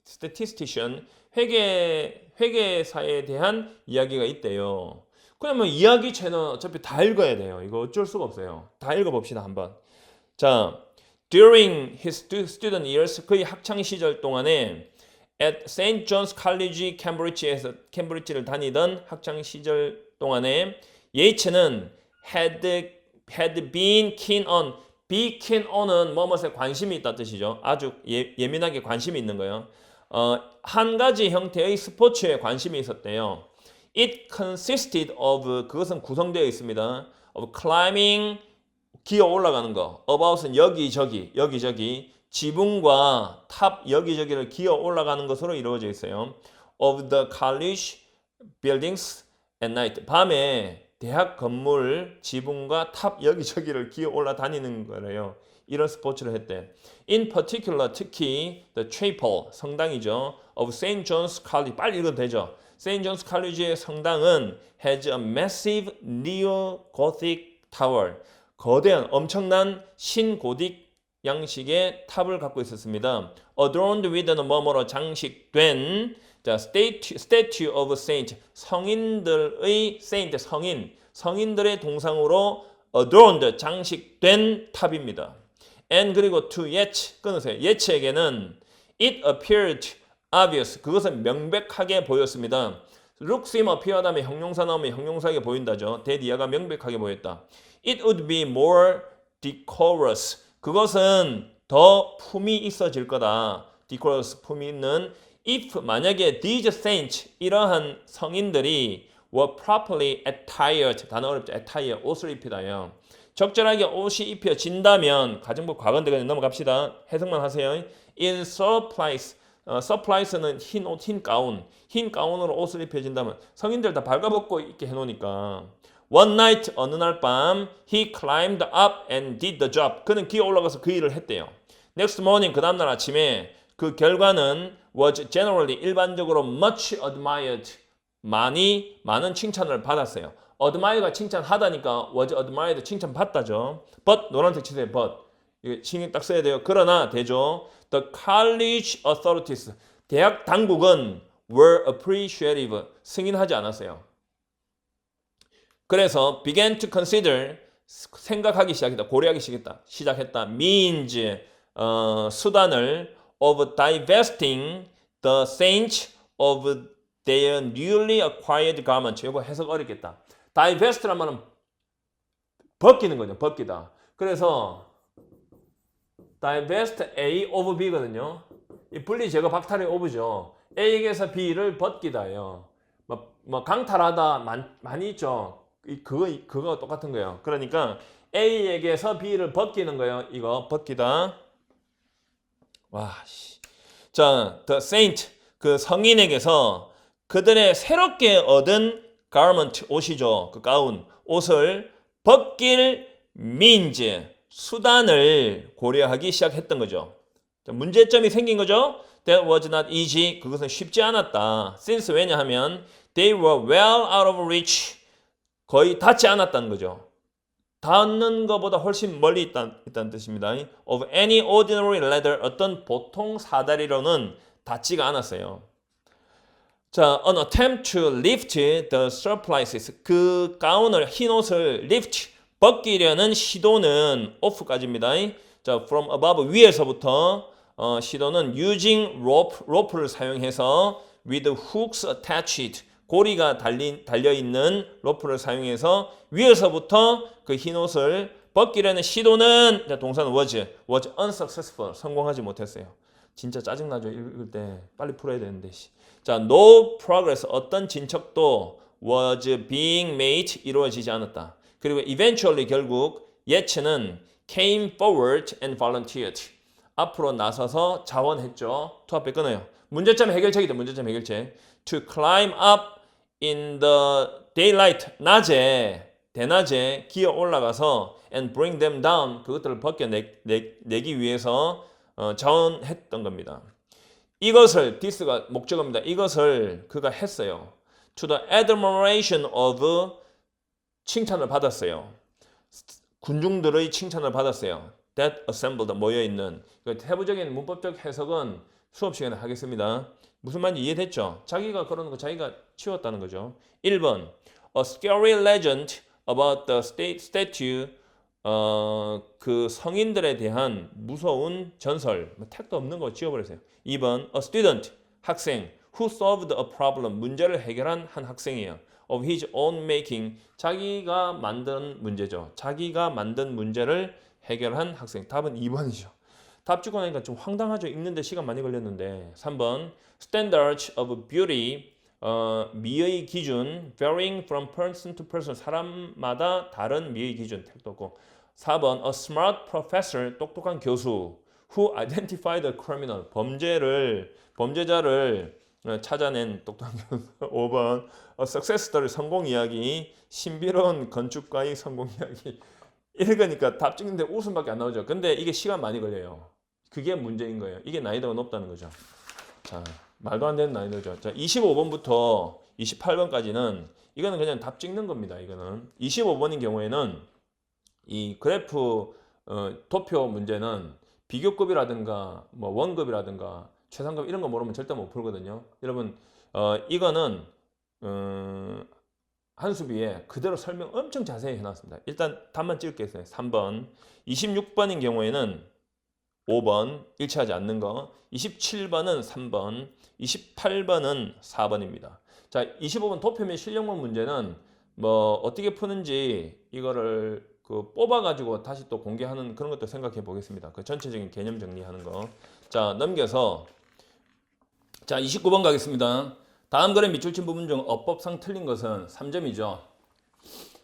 statistician, 회계사에 대한 이야기가 있대요. 그러면 이야기체는 어차피 다 읽어야 돼요. 이거 어쩔 수가 없어요. 다 읽어봅시다, 한번. 자, During his student years, 그의 학창 시절 동안에 at St. John's College, 캠브리지를 다니던 학창 시절 동안에 예이츠는 had been keen on, be keen on은 뭐뭐에 관심이 있다 뜻이죠. 아주 예민하게 관심이 있는 거예요. 한 가지 형태의 스포츠에 관심이 있었대요. It consisted of, 그것은 구성되어 있습니다. of climbing, 기어 올라가는 거. about은 여기저기, 지붕과 탑 여기저기를 기어 올라가는 것으로 이루어져 있어요. of the college buildings at night. 밤에 대학 건물 지붕과 탑 여기저기를 기어 올라다니는 거래요. 이런 스포츠를 했대. In particular, 특히 the chapel, 성당이죠. of St. John's College, 빨리 읽어도 되죠. St. John's College의 성당은 has a massive neo-Gothic tower. 거대한 엄청난 신고딕 양식의 탑을 갖고 있었습니다. Adorned with는 뭐뭐로 장식된 statue of saint, 성인들의 saint, 성인들의 동상으로 adorned, 장식된 탑입니다. And 그리고 to 예치, 끊으세요. 예치에게는 it appeared obvious, 그것은 명백하게 보였습니다. look, seem, appear 다음에 형용사 나오면 형용사에게 보인다죠. 대디아가 명백하게 보였다. It would be more decorous, 그것은 더 품이 있어질 거다. decorous, 품이 있는. if, 만약에 these saints, 이러한 성인들이 were properly attired, 단어 어렵죠. attire, 옷을 입히다요. 적절하게 옷이 입혀진다면, 가정법 과거인데 그냥 넘어갑시다. 해석만 하세요. in surplice, surplice는 흰 옷, 흰 가운으로 옷을 입혀진다면 성인들 다 발가벗고 있게 해놓으니까. One night, 어느 날 밤, he climbed up and did the job. 그는 기어 올라가서 그 일을 했대요. Next morning, 그 다음날 아침에 그 결과는 was generally, 일반적으로 much admired, 많은 칭찬을 받았어요. admire가 칭찬하다니까 was admired, 칭찬받다죠. But, 노란색 치세요. but. 이거 신경 딱 써야 돼요. 그러나 되죠. The college authorities, 대학 당국은 were appreciative, 승인하지 않았어요. 그래서 began to consider, 생각하기 시작했다, 고려하기 시작했다. means, 수단을 of divesting the saints of their newly acquired garment. 이거 해석 어렵겠다. divest란 말은 벗기는 거죠. 벗기다. 그래서 divest A of B거든요. 이 분리 제거 박탈의 of죠. A에게서 B를 벗기다예요. 뭐 강탈하다 많이 있죠. 그거 똑같은 거예요. 그러니까 A에게서 B를 벗기는 거예요. 이거 벗기다. 와, 씨. 자, the saint, 그 성인에게서 그들의 새롭게 얻은 garment, 옷이죠. 그 가운, 옷을 벗길 means, 수단을 고려하기 시작했던 거죠. 자, 문제점이 생긴 거죠. That was not easy. 그것은 쉽지 않았다. Since, 왜냐하면 they were well out of reach. 거의 닿지 않았다는 거죠. 닿는 것보다 훨씬 멀리 있다는 뜻입니다. Of any ordinary ladder, 어떤 보통 사다리로는 닿지가 않았어요. 자, an attempt to lift the surplices, 그 가운을, 흰 옷을 lift, 벗기려는 시도는 off까지입니다. 자, from above, 위에서부터 시도는 using rope를 사용해서 with hooks attached, 고리가 달려있는 로프를 사용해서 위에서부터 그 흰 옷을 벗기려는 시도는, 동사는 was unsuccessful, 성공하지 못했어요. 진짜 짜증나죠. 읽을 때 빨리 풀어야 되는데. 자, no progress, 어떤 진척도 was being made, 이루어지지 않았다. 그리고 eventually, 결국 예츠는 came forward and volunteered, 앞으로 나서서 자원했죠. 투 앞에 끊어요. 문제점 해결책이다. 문제점 해결책. To climb up in the daylight, 대낮에 기어 올라가서 and bring them down, 그것들을 벗겨내기 위해서 자원했던 겁니다. 이것을, this가 목적어입니다. 이것을 그가 했어요. To the admiration of, 칭찬을 받았어요. 군중들의 칭찬을 받았어요. That assembled, 모여있는. 세부적인 문법적 해석은 수업 시간에 하겠습니다. 무슨 말인지 이해됐죠? 자기가 그러는 거 자기가 치웠다는 거죠. 1번, A scary legend about the statue 그 성인들에 대한 무서운 전설, 뭐 택도 없는 거 지워버리세요. 2번, a student, 학생, who solved a problem, 문제를 해결한 한 학생이에요. of his own making, 자기가 만든 문제죠. 자기가 만든 문제를 해결한 학생. 답은 2번이죠. 답 찍고 나니까 좀 황당하죠. 읽는데 시간 많이 걸렸는데. 3번, standards of beauty, 미의 기준, varying from person to person, 사람마다 다른 미의 기준, 택도 없고. 4번, a smart professor, 똑똑한 교수, who identified a criminal, 범죄자를 찾아낸 똑똑한 교수. 5번, a success story, 성공 이야기, 신비로운 건축가의 성공 이야기. 읽으니까 답 찍는데 웃음밖에 안 나오죠. 근데 이게 시간 많이 걸려요. 그게 문제인 거예요. 이게 난이도가 높다는 거죠. 자, 말도 안 되는 난이도죠. 자, 25번부터 28번까지는 이거는 그냥 답 찍는 겁니다. 이거는 25번인 경우에는 이 그래프 도표 문제는 비교급이라든가 뭐 원급이라든가 최상급 이런 거 모르면 절대 못 풀거든요. 여러분 이거는 한수비에 그대로 설명 엄청 자세히 해놨습니다. 일단 답만 찍을게요. 3번 26번인 경우에는 5번 일치하지 않는 거, 27번은 3번, 28번은 4번입니다. 자, 25번 도표 및 실력문 문제는 뭐 어떻게 푸는지 이거를 뽑아가지고 다시 또 공개하는 그런 것도 생각해 보겠습니다. 그 전체적인 개념 정리하는 거. 자, 넘겨서 자, 29번 가겠습니다. 다음 글의 밑줄친 부분 중 어법상 틀린 것은 3점이죠.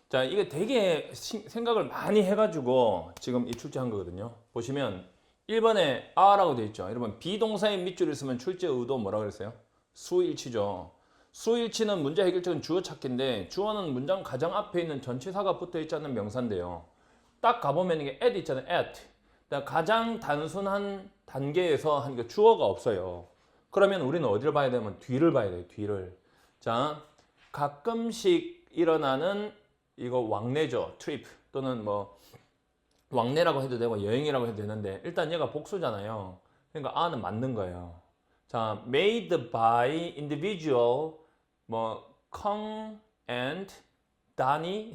자, 이게 되게 생각을 많이 해가지고 지금 이 출제한 거거든요. 보시면 1번에 a라고 되어 있죠. 여러분 비동사의 밑줄을 쓰면 출제 의도 뭐라 그랬어요? 수일치죠. 수일치는 문제 해결적인 주어 찾기인데 주어는 문장 가장 앞에 있는 전치사가 붙어 있지 않는 명사인데요. 딱 가보면 이게 at 있잖아요. at. 가장 단순한 단계에서 하니까 주어가 없어요. 그러면 우리는 어디를 봐야 되면 뒤를 봐야 돼요. 뒤를. 자, 가끔씩 일어나는 이거 왕래죠. trip 또는 뭐 왕래라고 해도 되고 여행이라고 해도 되는데 일단 얘가 복수잖아요. 그러니까 a는 맞는 거예요. 자, made by individual 뭐 Kong and Danny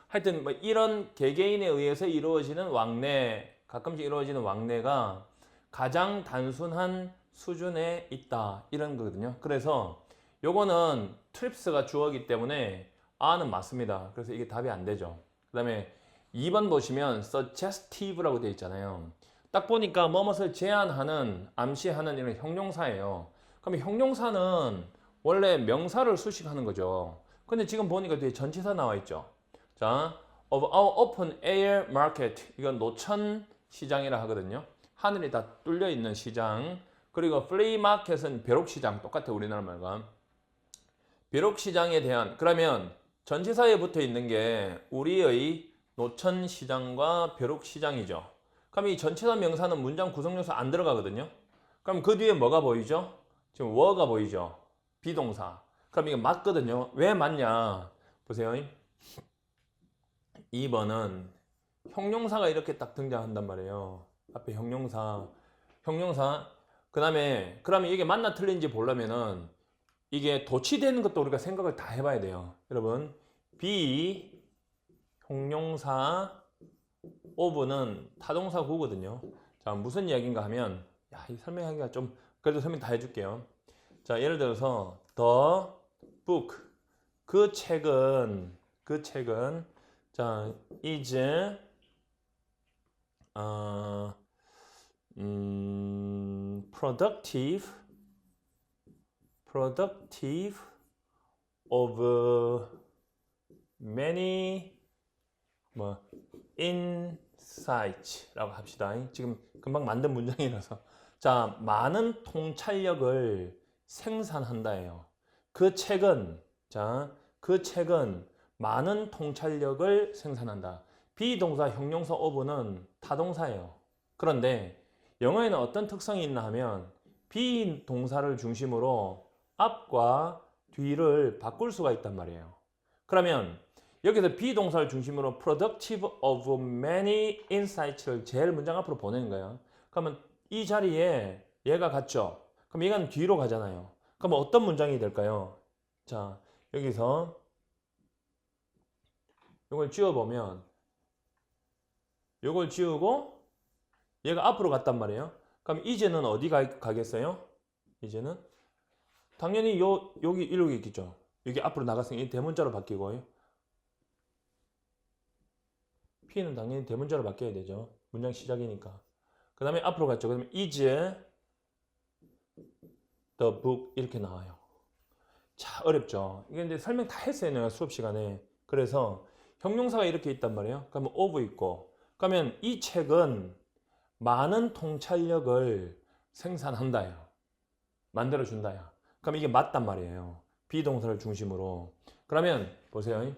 하여튼 뭐 이런 개개인에 의해서 이루어지는 왕래, 가끔씩 이루어지는 왕래가 가장 단순한 수준에 있다 이런 거거든요. 그래서 요거는 trips가 주어이기 때문에 a는 맞습니다. 그래서 이게 답이 안 되죠. 그 다음에 2번 보시면 suggestive라고 되어 있잖아요. 딱 보니까 뭐뭇을 제안하는, 암시하는 이런 형용사예요. 그럼 형용사는 원래 명사를 수식하는 거죠. 근데 지금 보니까 뒤에 전치사 나와 있죠. 자, of our open air market, 이건 노천 시장이라 하거든요. 하늘이 다 뚫려 있는 시장. 그리고 flea market은 벼룩시장, 똑같아 우리나라 말과. 벼룩시장에 대한, 그러면 전치사에 붙어 있는 게 우리의 노천시장과 벼룩시장이죠. 그럼 이 전치사 명사는 문장 구성 요소 안 들어가거든요. 그럼 그 뒤에 뭐가 보이죠? 지금 were 보이죠? 비동사. 그럼 이게 맞거든요. 왜 맞냐? 보세요. 2번은 형용사가 이렇게 딱 등장한단 말이에요. 앞에 형용사. 그 다음에 그러면 이게 맞나 틀린지 보려면은 이게 도치되는 것도 우리가 생각을 다 해봐야 돼요. 여러분 be 형용사 of는 타동사 구거든요. 자, 무슨 이야기인가 하면 이 설명하기가 좀 그래도 설명 다 해줄게요. 자, 예를 들어서 the book 그 책은 자 is productive of many 뭐 insights라고 합시다. 지금 금방 만든 문장이라서 자 많은 통찰력을 생산한다예요. 그 책은 많은 통찰력을 생산한다. 비동사 형용사 of는 타동사예요. 그런데 영어에는 어떤 특성이 있나 하면 비동사를 중심으로 앞과 뒤를 바꿀 수가 있단 말이에요. 그러면 여기서 비동사를 중심으로 productive of many insights를 제일 문장 앞으로 보내는 거예요. 그러면 이 자리에 얘가 갔죠. 그럼 얘는 뒤로 가잖아요. 그럼 어떤 문장이 될까요? 자, 여기서 이걸 쥐어보면 요걸 지우고 얘가 앞으로 갔단 말이에요. 그럼 이제는 어디 가겠어요? 이제는 당연히 여기 이렇게 있겠죠. 여기 앞으로 나갔으니 대문자로 바뀌고 P는 당연히 대문자로 바뀌어야 되죠. 문장 시작이니까. 그 다음에 앞으로 갔죠. 그러면 is the book 이렇게 나와요. 자, 어렵죠. 이게 이제 설명 다 했어요. 내가 수업 시간에. 그래서 형용사가 이렇게 있단 말이에요. 그러면 of 있고. 그러면 이 책은 많은 통찰력을 생산한다요. 만들어준다요. 그럼 이게 맞단 말이에요. 비동사를 중심으로. 그러면 보세요.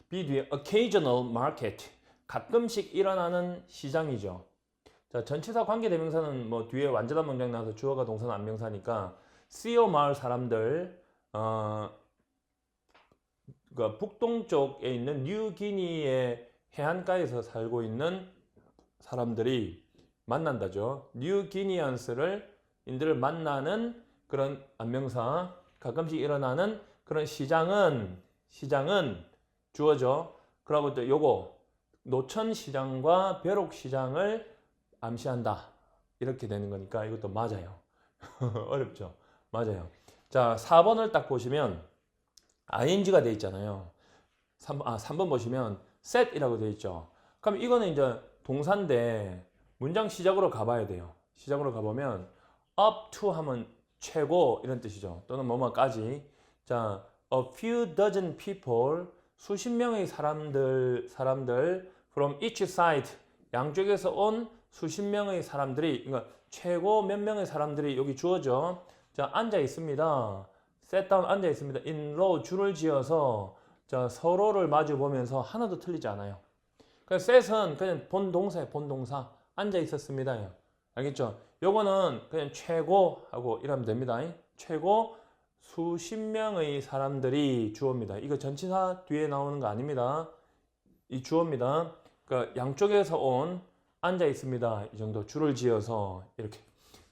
B 뒤에 occasional market. 가끔씩 일어나는 시장이죠. 자, 전치사 관계대명사는 뭐 뒤에 완전한 문장 나와서 주어가 동사는 안명사니까 시오 마을 사람들 그 북동쪽에 있는 뉴기니의 해안가에서 살고 있는 사람들이 만난다죠. 뉴기니언스를 인들을 만나는 그런 안명사 가끔씩 일어나는 그런 시장은 주어죠. 그리고 또 요거 노천시장과 벼룩시장을 암시한다. 이렇게 되는 거니까 이것도 맞아요. 어렵죠? 맞아요. 자, 4번을 딱 보시면 ing가 돼 있잖아요. 3번 보시면 set이라고 돼 있죠. 그럼 이거는 이제 동사인데 문장 시작으로 가봐야 돼요. 시작으로 가보면 up to 하면 최고 이런 뜻이죠. 또는 뭐뭐까지. 자, a few dozen people 수십 명의 사람들 from each side 양쪽에서 온 수십 명의 사람들이 그러니까 최고 몇 명의 사람들이 여기 주어져. 자, 앉아 있습니다. sit down 앉아 있습니다. in row 줄을 지어서 자, 서로를 마주 보면서 하나도 틀리지 않아요. 그러니까 set은 그냥 본동사예요. 본동사. 앉아 있었습니다. 알겠죠? 요거는 그냥 최고 하고 이러면 됩니다. 최고 수십 명의 사람들이 주어입니다. 이거 전치사 뒤에 나오는 거 아닙니다. 이 주어입니다. 그러니까 양쪽에서 온 앉아 있습니다. 이 정도 줄을 지어서 이렇게.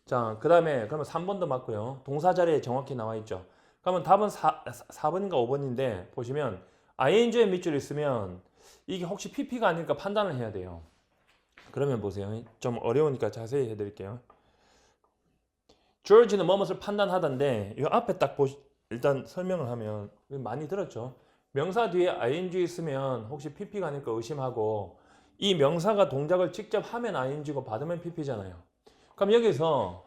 자, 그 다음에 그러면 3번도 맞고요. 동사 자리에 정확히 나와 있죠. 그러면 답은 4번인가 5번인데 보시면 ing에 밑줄 있으면 이게 혹시 pp가 아닐까 판단을 해야 돼요. 그러면 보세요. 좀 어려우니까 자세히 해드릴게요. 조지는 뭐뭇을 판단하던데 이 앞에 딱 일단 설명을 하면 많이 들었죠. 명사 뒤에 ing 있으면 혹시 pp가 아닐까 의심하고 이 명사가 동작을 직접 하면 ing고 받으면 pp잖아요. 그럼 여기서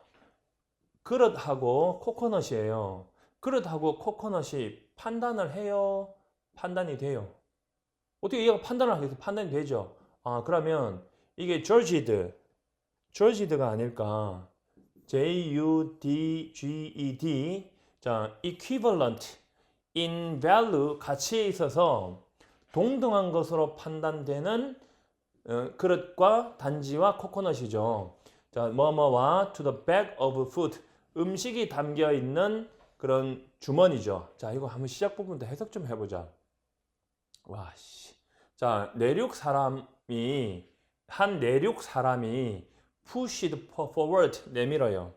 그릇하고 코코넛이에요. 그릇하고 코코넛이 판단을 해요? 판단이 돼요? 어떻게 얘가 판단을 하겠어? 판단이 되죠? 아, 그러면 이게 조지드가 아닐까? J-U-D-G-E-D 자, equivalent in value 가치에 있어서 동등한 것으로 판단되는 그릇과 단지와 코코넛이죠. 자, 뭐뭐와 to the bag of food 음식이 담겨 있는 그런 주머니죠. 자, 이거 한번 시작 부분부터 해석 좀 해보자. 와, 씨. 자, 한 내륙 사람이 pushed forward 내밀어요.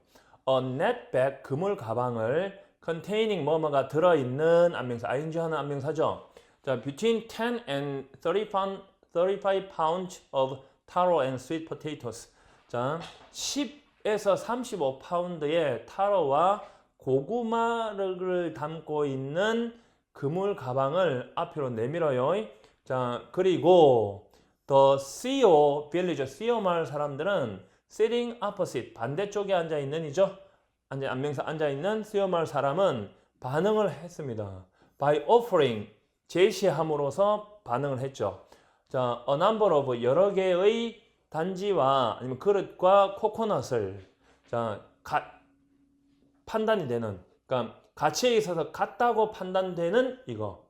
A net bag 그물 가방을 containing 뭐뭐가 들어있는 안명사 ing 하는 안명사죠. 자, between 10 and 35 pounds of taro and sweet potatoes. 자, 10에서 35파운드의 타로와 고구마를 담고 있는 그물 가방을 앞으로 내밀어요. 자, 그리고 the CEO village, CEO 마을 사람들은 sitting opposite, 반대쪽에 앉아있는 이죠. 안명사 앉아있는 CEO 마을 사람은 반응을 했습니다. by offering, 제시함으로써 반응을 했죠. 자, a number of, 여러 개의 단지와 아니면 그릇과 코코넛을 자, 판단이 되는, 그러니까 가치에 있어서 같다고 판단되는 이거.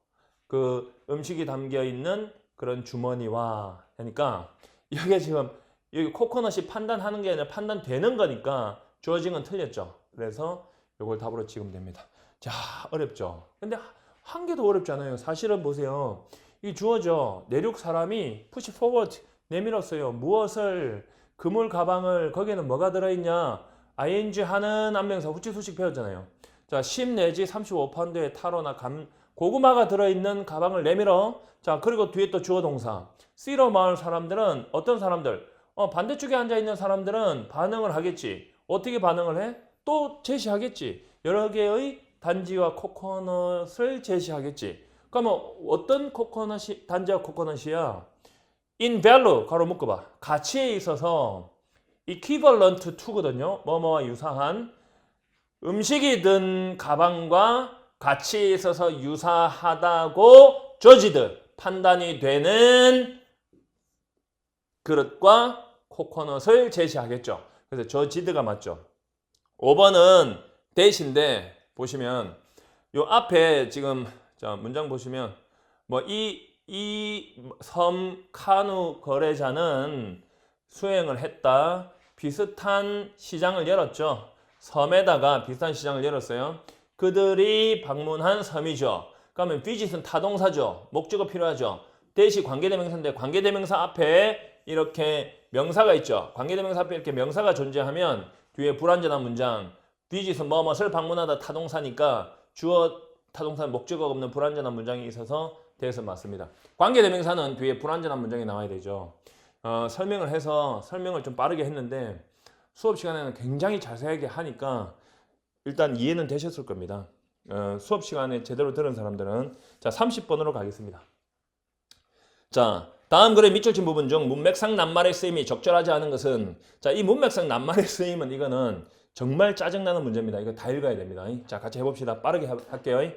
그 음식이 담겨 있는 그런 주머니와 그러니까 이게 지금 여기 코코넛이 판단하는 게 아니라 판단되는 거니까 주어진 틀렸죠. 그래서 이걸 답으로 찍으면 됩니다. 자, 어렵죠. 근데 한 개도 어렵지 않아요. 사실은 보세요. 이 주어져. 내륙 사람이 push forward 내밀었어요. 무엇을? 그물 가방을. 거기에는 뭐가 들어있냐? ing 하는 안명사 후치 수식 배웠잖아요. 자, 10 내지 35파운드의 타로나 고구마가 들어있는 가방을 내밀어. 자, 그리고 뒤에 또 주어 동사. C로 마을 사람들은 어떤 사람들? 반대쪽에 앉아있는 사람들은 반응을 하겠지. 어떻게 반응을 해? 또 제시하겠지. 여러 개의 단지와 코코넛을 제시하겠지. 그러면 어떤 코코넛이, 단지와 코코넛이야? In value, 가로 묶어봐. 가치에 있어서 equivalent to거든요. 뭐뭐와 유사한. 음식이 든 가방과 가치에 있어서 유사하다고 judged, 판단이 되는 그릇과 코코넛을 제시하겠죠. 그래서 judged가 맞죠. 5번은 대신데 보시면 요 앞에 지금 자 문장 보시면 뭐 이 섬 카누 거래자는 수행을 했다. 비슷한 시장을 열었죠. 섬에다가 비슷한 시장을 열었어요. 그들이 방문한 섬이죠. 그러면 visit은 타동사죠. 목적어 필요하죠. 대시 관계대명사인데 관계대명사 앞에 이렇게 명사가 있죠. 관계대명사 앞에 이렇게 명사가 존재하면 뒤에 불완전한 문장 visit은 뭐뭇을 방문하다 타동사니까 주어 타동사 목적어가 없는 불완전한 문장이 있어서 대해서 맞습니다. 관계대명사는 뒤에 불완전한 문장이 나와야 되죠. 설명을 해서 설명을 좀 빠르게 했는데 수업 시간에는 굉장히 자세하게 하니까 일단 이해는 되셨을 겁니다. 수업 시간에 제대로 들은 사람들은 자 30번으로 가겠습니다. 자 다음 글의 밑줄 친 부분 중 문맥상 낱말의 쓰임이 적절하지 않은 것은 자 이 문맥상 낱말의 쓰임은 이거는 정말 짜증나는 문제입니다. 이거 다 읽어야 됩니다. 자 같이 해봅시다. 빠르게 할게요.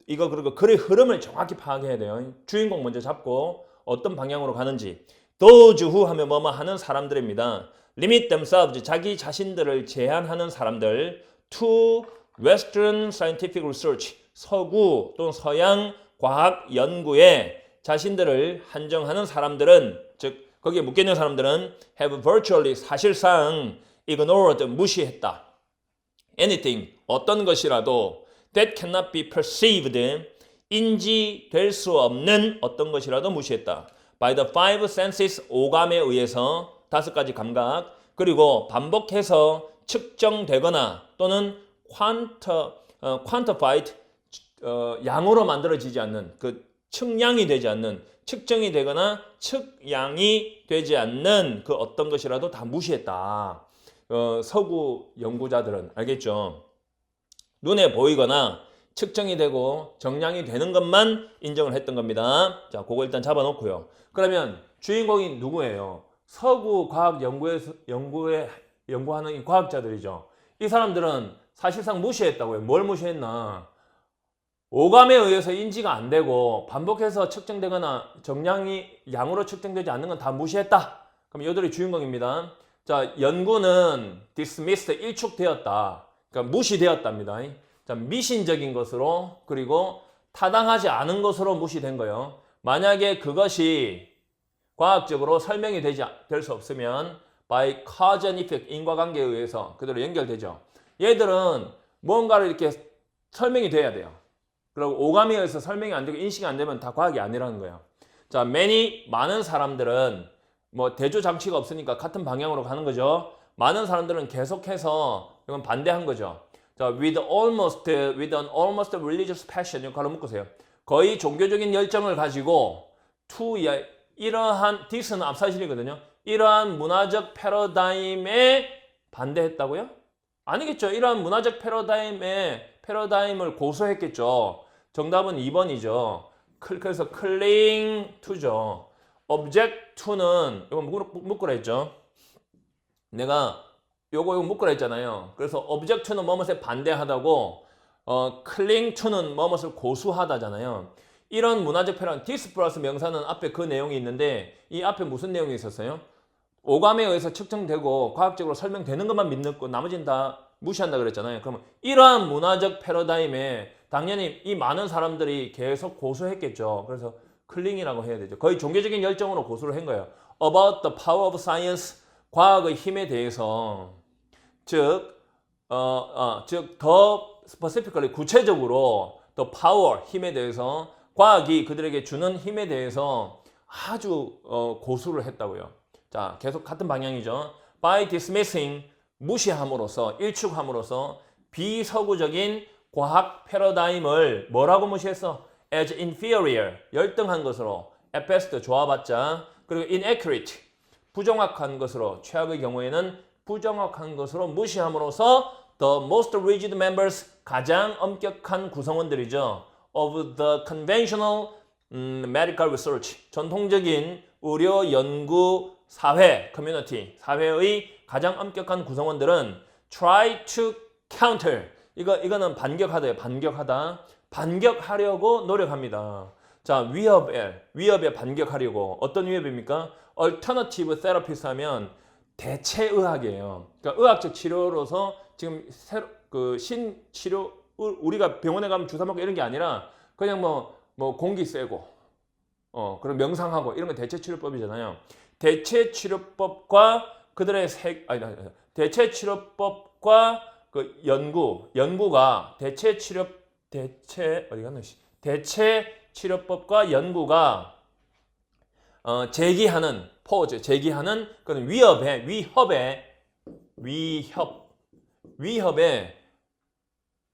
이거 그리고 글의 흐름을 정확히 파악해야 돼요. 주인공 먼저 잡고 어떤 방향으로 가는지. those who 하면 뭐뭐 하는 사람들입니다. limit themselves 자기 자신들을 제한하는 사람들. to western scientific research 서구 또는 서양 과학 연구에 자신들을 한정하는 사람들은 즉 거기에 묶여있는 사람들은 have virtually 사실상 ignored 무시했다. anything 어떤 것이라도 that cannot be perceived 인지될 수 없는 어떤 것이라도 무시했다. by the five senses 오감에 의해서 다섯 가지 감각 그리고 반복해서 측정되거나 또는 quantified 양으로 만들어지지 않는 그 측량이 되지 않는 측정이 되거나 측량이 되지 않는 그 어떤 것이라도 다 무시했다. 서구 연구자들은 알겠죠? 눈에 보이거나 측정이 되고 정량이 되는 것만 인정을 했던 겁니다. 자, 그거 일단 잡아놓고요. 그러면 주인공이 누구예요? 서구 과학 연구하는 이 과학자들이죠. 이 사람들은 사실상 무시했다고요. 뭘 무시했나? 오감에 의해서 인지가 안 되고 반복해서 측정되거나 정량이 양으로 측정되지 않는 건 다 무시했다. 그럼 이들이 주인공입니다. 자, 연구는 dismissed, 일축되었다. 그러니까 무시되었답니다. 자, 미신적인 것으로 그리고 타당하지 않은 것으로 무시된 거예요. 만약에 그것이 과학적으로 설명이 될 수 없으면 by cause and effect, 인과관계에 의해서 그대로 연결되죠. 얘들은 뭔가를 이렇게 설명이 돼야 돼요. 그리고 오감에 의해서 설명이 안 되고 인식이 안 되면 다 과학이 아니라는 거예요. 자, 많은 사람들은 뭐 대조 장치가 없으니까 같은 방향으로 가는 거죠. 많은 사람들은 계속해서 이건 반대한 거죠. 자, with an almost religious passion, 이거 가로 묶으세요. 거의 종교적인 열정을 가지고 이러한 this는 앞사실이거든요. 이러한 문화적 패러다임에 반대했다고요? 아니겠죠. 이러한 문화적 패러다임을 고수했겠죠. 정답은 2번이죠. 그래서 cling to죠. object to는 이거 묶으라 했죠. 내가 요거 묶으라 했잖아요. 그래서 object to는 뭐뭇에 반대하다고 cling to는 뭐뭇을 고수하다잖아요. 이런 문화적 패러다임, this 플러스 명사는 앞에 그 내용이 있는데 이 앞에 무슨 내용이 있었어요? 오감에 의해서 측정되고 과학적으로 설명되는 것만 믿는 거 나머지는 다 무시한다 그랬잖아요. 그러면 이러한 문화적 패러다임에 당연히 이 많은 사람들이 계속 고수했겠죠. 그래서 클링이라고 해야 되죠. 거의 종교적인 열정으로 고수를 한 거예요. About the power of science, 과학의 힘에 대해서 더 specifically 구체적으로 the power, 힘에 대해서 과학이 그들에게 주는 힘에 대해서 아주 고수를 했다고요. 자, 계속 같은 방향이죠. By dismissing, 무시함으로써, 일축함으로써 비서구적인 과학 패러다임을 뭐라고 무시했어? as inferior, 열등한 것으로, at best, 좋아봤자, 그리고 inaccurate, 부정확한 것으로, 최악의 경우에는 부정확한 것으로 무시함으로써 the most rigid members, 가장 엄격한 구성원들이죠. of the conventional medical research, 전통적인 의료 연구 사회, 커뮤니티, 사회의 가장 엄격한 구성원들은 try to counter, 이거는 반격하다예요. 반격하려고 노력합니다. 자, 위협에 반격하려고. 어떤 위협입니까? alternative therapist 하면 대체의학이에요. 그러니까 의학적 치료로서 지금 신치료, 우리가 병원에 가면 주사 맞고 이런 게 아니라 그냥 뭐 공기 쐬고 그런 명상하고 이런 거 대체치료법이잖아요. 대체치료법과 그들의 대체치료법과 그 연구가 대체치료법과 연구가 제기하는 그런 위협에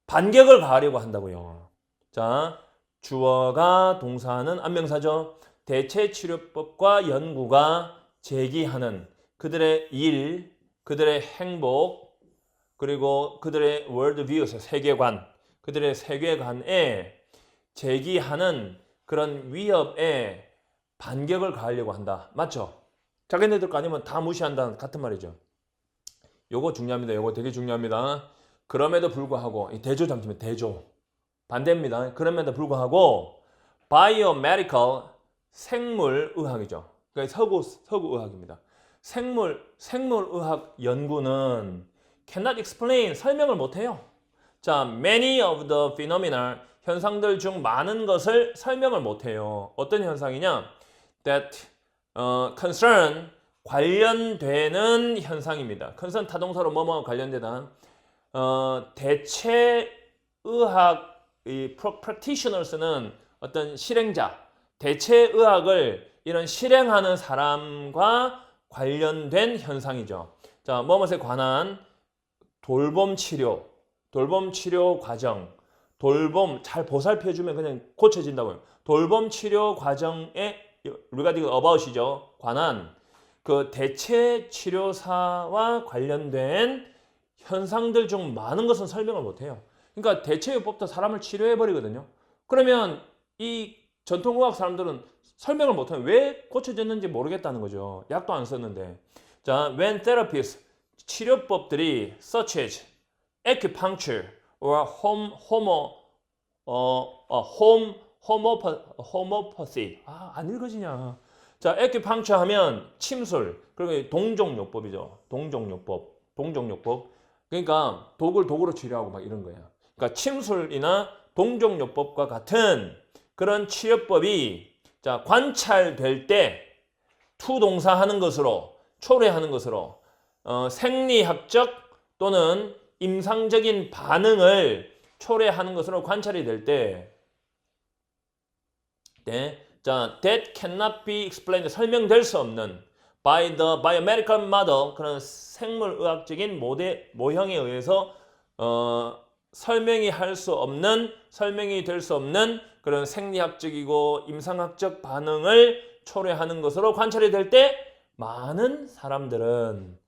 반격을 가하려고 한다고요. 자, 주어가 동사는 안명사죠. 대체치료법과 연구가 제기하는 그들의 일, 그들의 행복, 그리고 그들의 월드뷰, 세계관, 그들의 세계관에 제기하는 그런 위협에 반격을 가하려고 한다. 맞죠? 자기네들 거 아니면 다 무시한다. 같은 말이죠. 요거 중요합니다. 요거 되게 중요합니다. 그럼에도 불구하고, 이 대조 장치면 대조. 반대입니다. 그럼에도 불구하고, biomedical, 생물의학이죠. 그러니까 서구의학입니다. 생물의학 연구는 cannot explain, 설명을 못해요. 자, many of the phenomena, 현상들 중 많은 것을 설명을 못해요. 어떤 현상이냐? that concern, 관련되는 현상입니다. concern 타동사로 뭐뭐 관련되다. 대체의학 practitioners는 어떤 실행자, 대체의학을 이런 실행하는 사람과 관련된 현상이죠. 자, 뭐뭐에 관한 돌봄 치료 과정, 잘 보살펴주면 그냥 고쳐진다고요. 돌봄 치료 과정에 regarding about이죠. 관한 그 대체 치료사와 관련된 현상들 중 많은 것은 설명을 못해요. 그러니까 대체요법도 사람을 치료해버리거든요. 그러면 이 전통의학 사람들은 설명을 못하면 왜 고쳐졌는지 모르겠다는 거죠. 약도 안 썼는데. 자, when therapists, 치료법들이 such as acupuncture or homeopathy. 안 읽어지냐. 자, acupuncture 하면 침술, 그리고 동종요법이죠. 동종요법. 그러니까 독을 독으로 치료하고 막 이런 거야. 그러니까 침술이나 동종요법과 같은 그런 치료법이 자, 관찰될 때 투동사하는 것으로, 초래하는 것으로 생리학적 또는 임상적인 반응을 초래하는 것으로 관찰이 될 때, 자, that cannot be explained, 설명될 수 없는 by the biomedical model, 그런 생물의학적인 모형에 의해서 설명이 될 수 없는 그런 생리학적이고 임상학적 반응을 초래하는 것으로 관찰이 될 때 많은 사람들은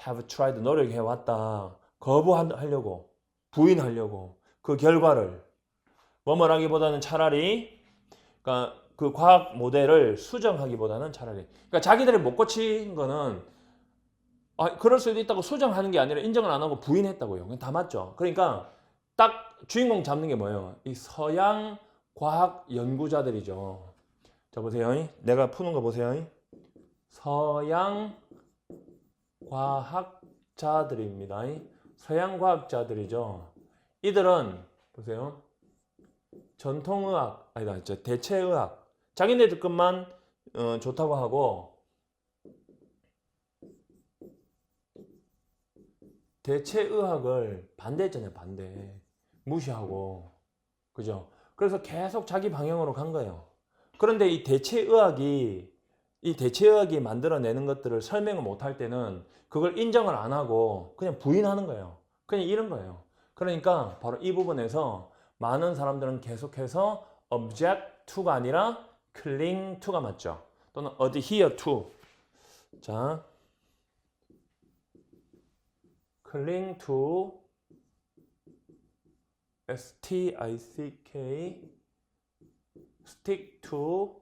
have tried, 노력해왔다. 거부하려고, 부인하려고 그 결과를 뭐뭐라기보다는 차라리 그러니까 그 과학 모델을 수정하기보다는 차라리 그러니까 자기들이 못 고친 거는 그럴 수도 있다고 수정하는 게 아니라 인정을 안 하고 부인했다고요. 다 맞죠. 그러니까 딱 주인공 잡는 게 뭐예요? 이 서양 과학 연구자들이죠. 자, 보세요. 내가 푸는 거 보세요. 서양 과학자들입니다. 서양 과학자들이죠. 이들은 보세요. 전통의학, 대체의학. 자기네들 것만 좋다고 하고 대체의학을 반대했잖아요. 반대. 무시하고. 그죠? 그래서 계속 자기 방향으로 간 거예요. 그런데 이 대체의학이 만들어내는 것들을 설명을 못할 때는 그걸 인정을 안 하고 그냥 부인하는 거예요. 그냥 이런 거예요. 그러니까 바로 이 부분에서 많은 사람들은 계속해서 object to가 아니라 cling to가 맞죠. 또는 adhere to. 자, cling to, stick, stick to,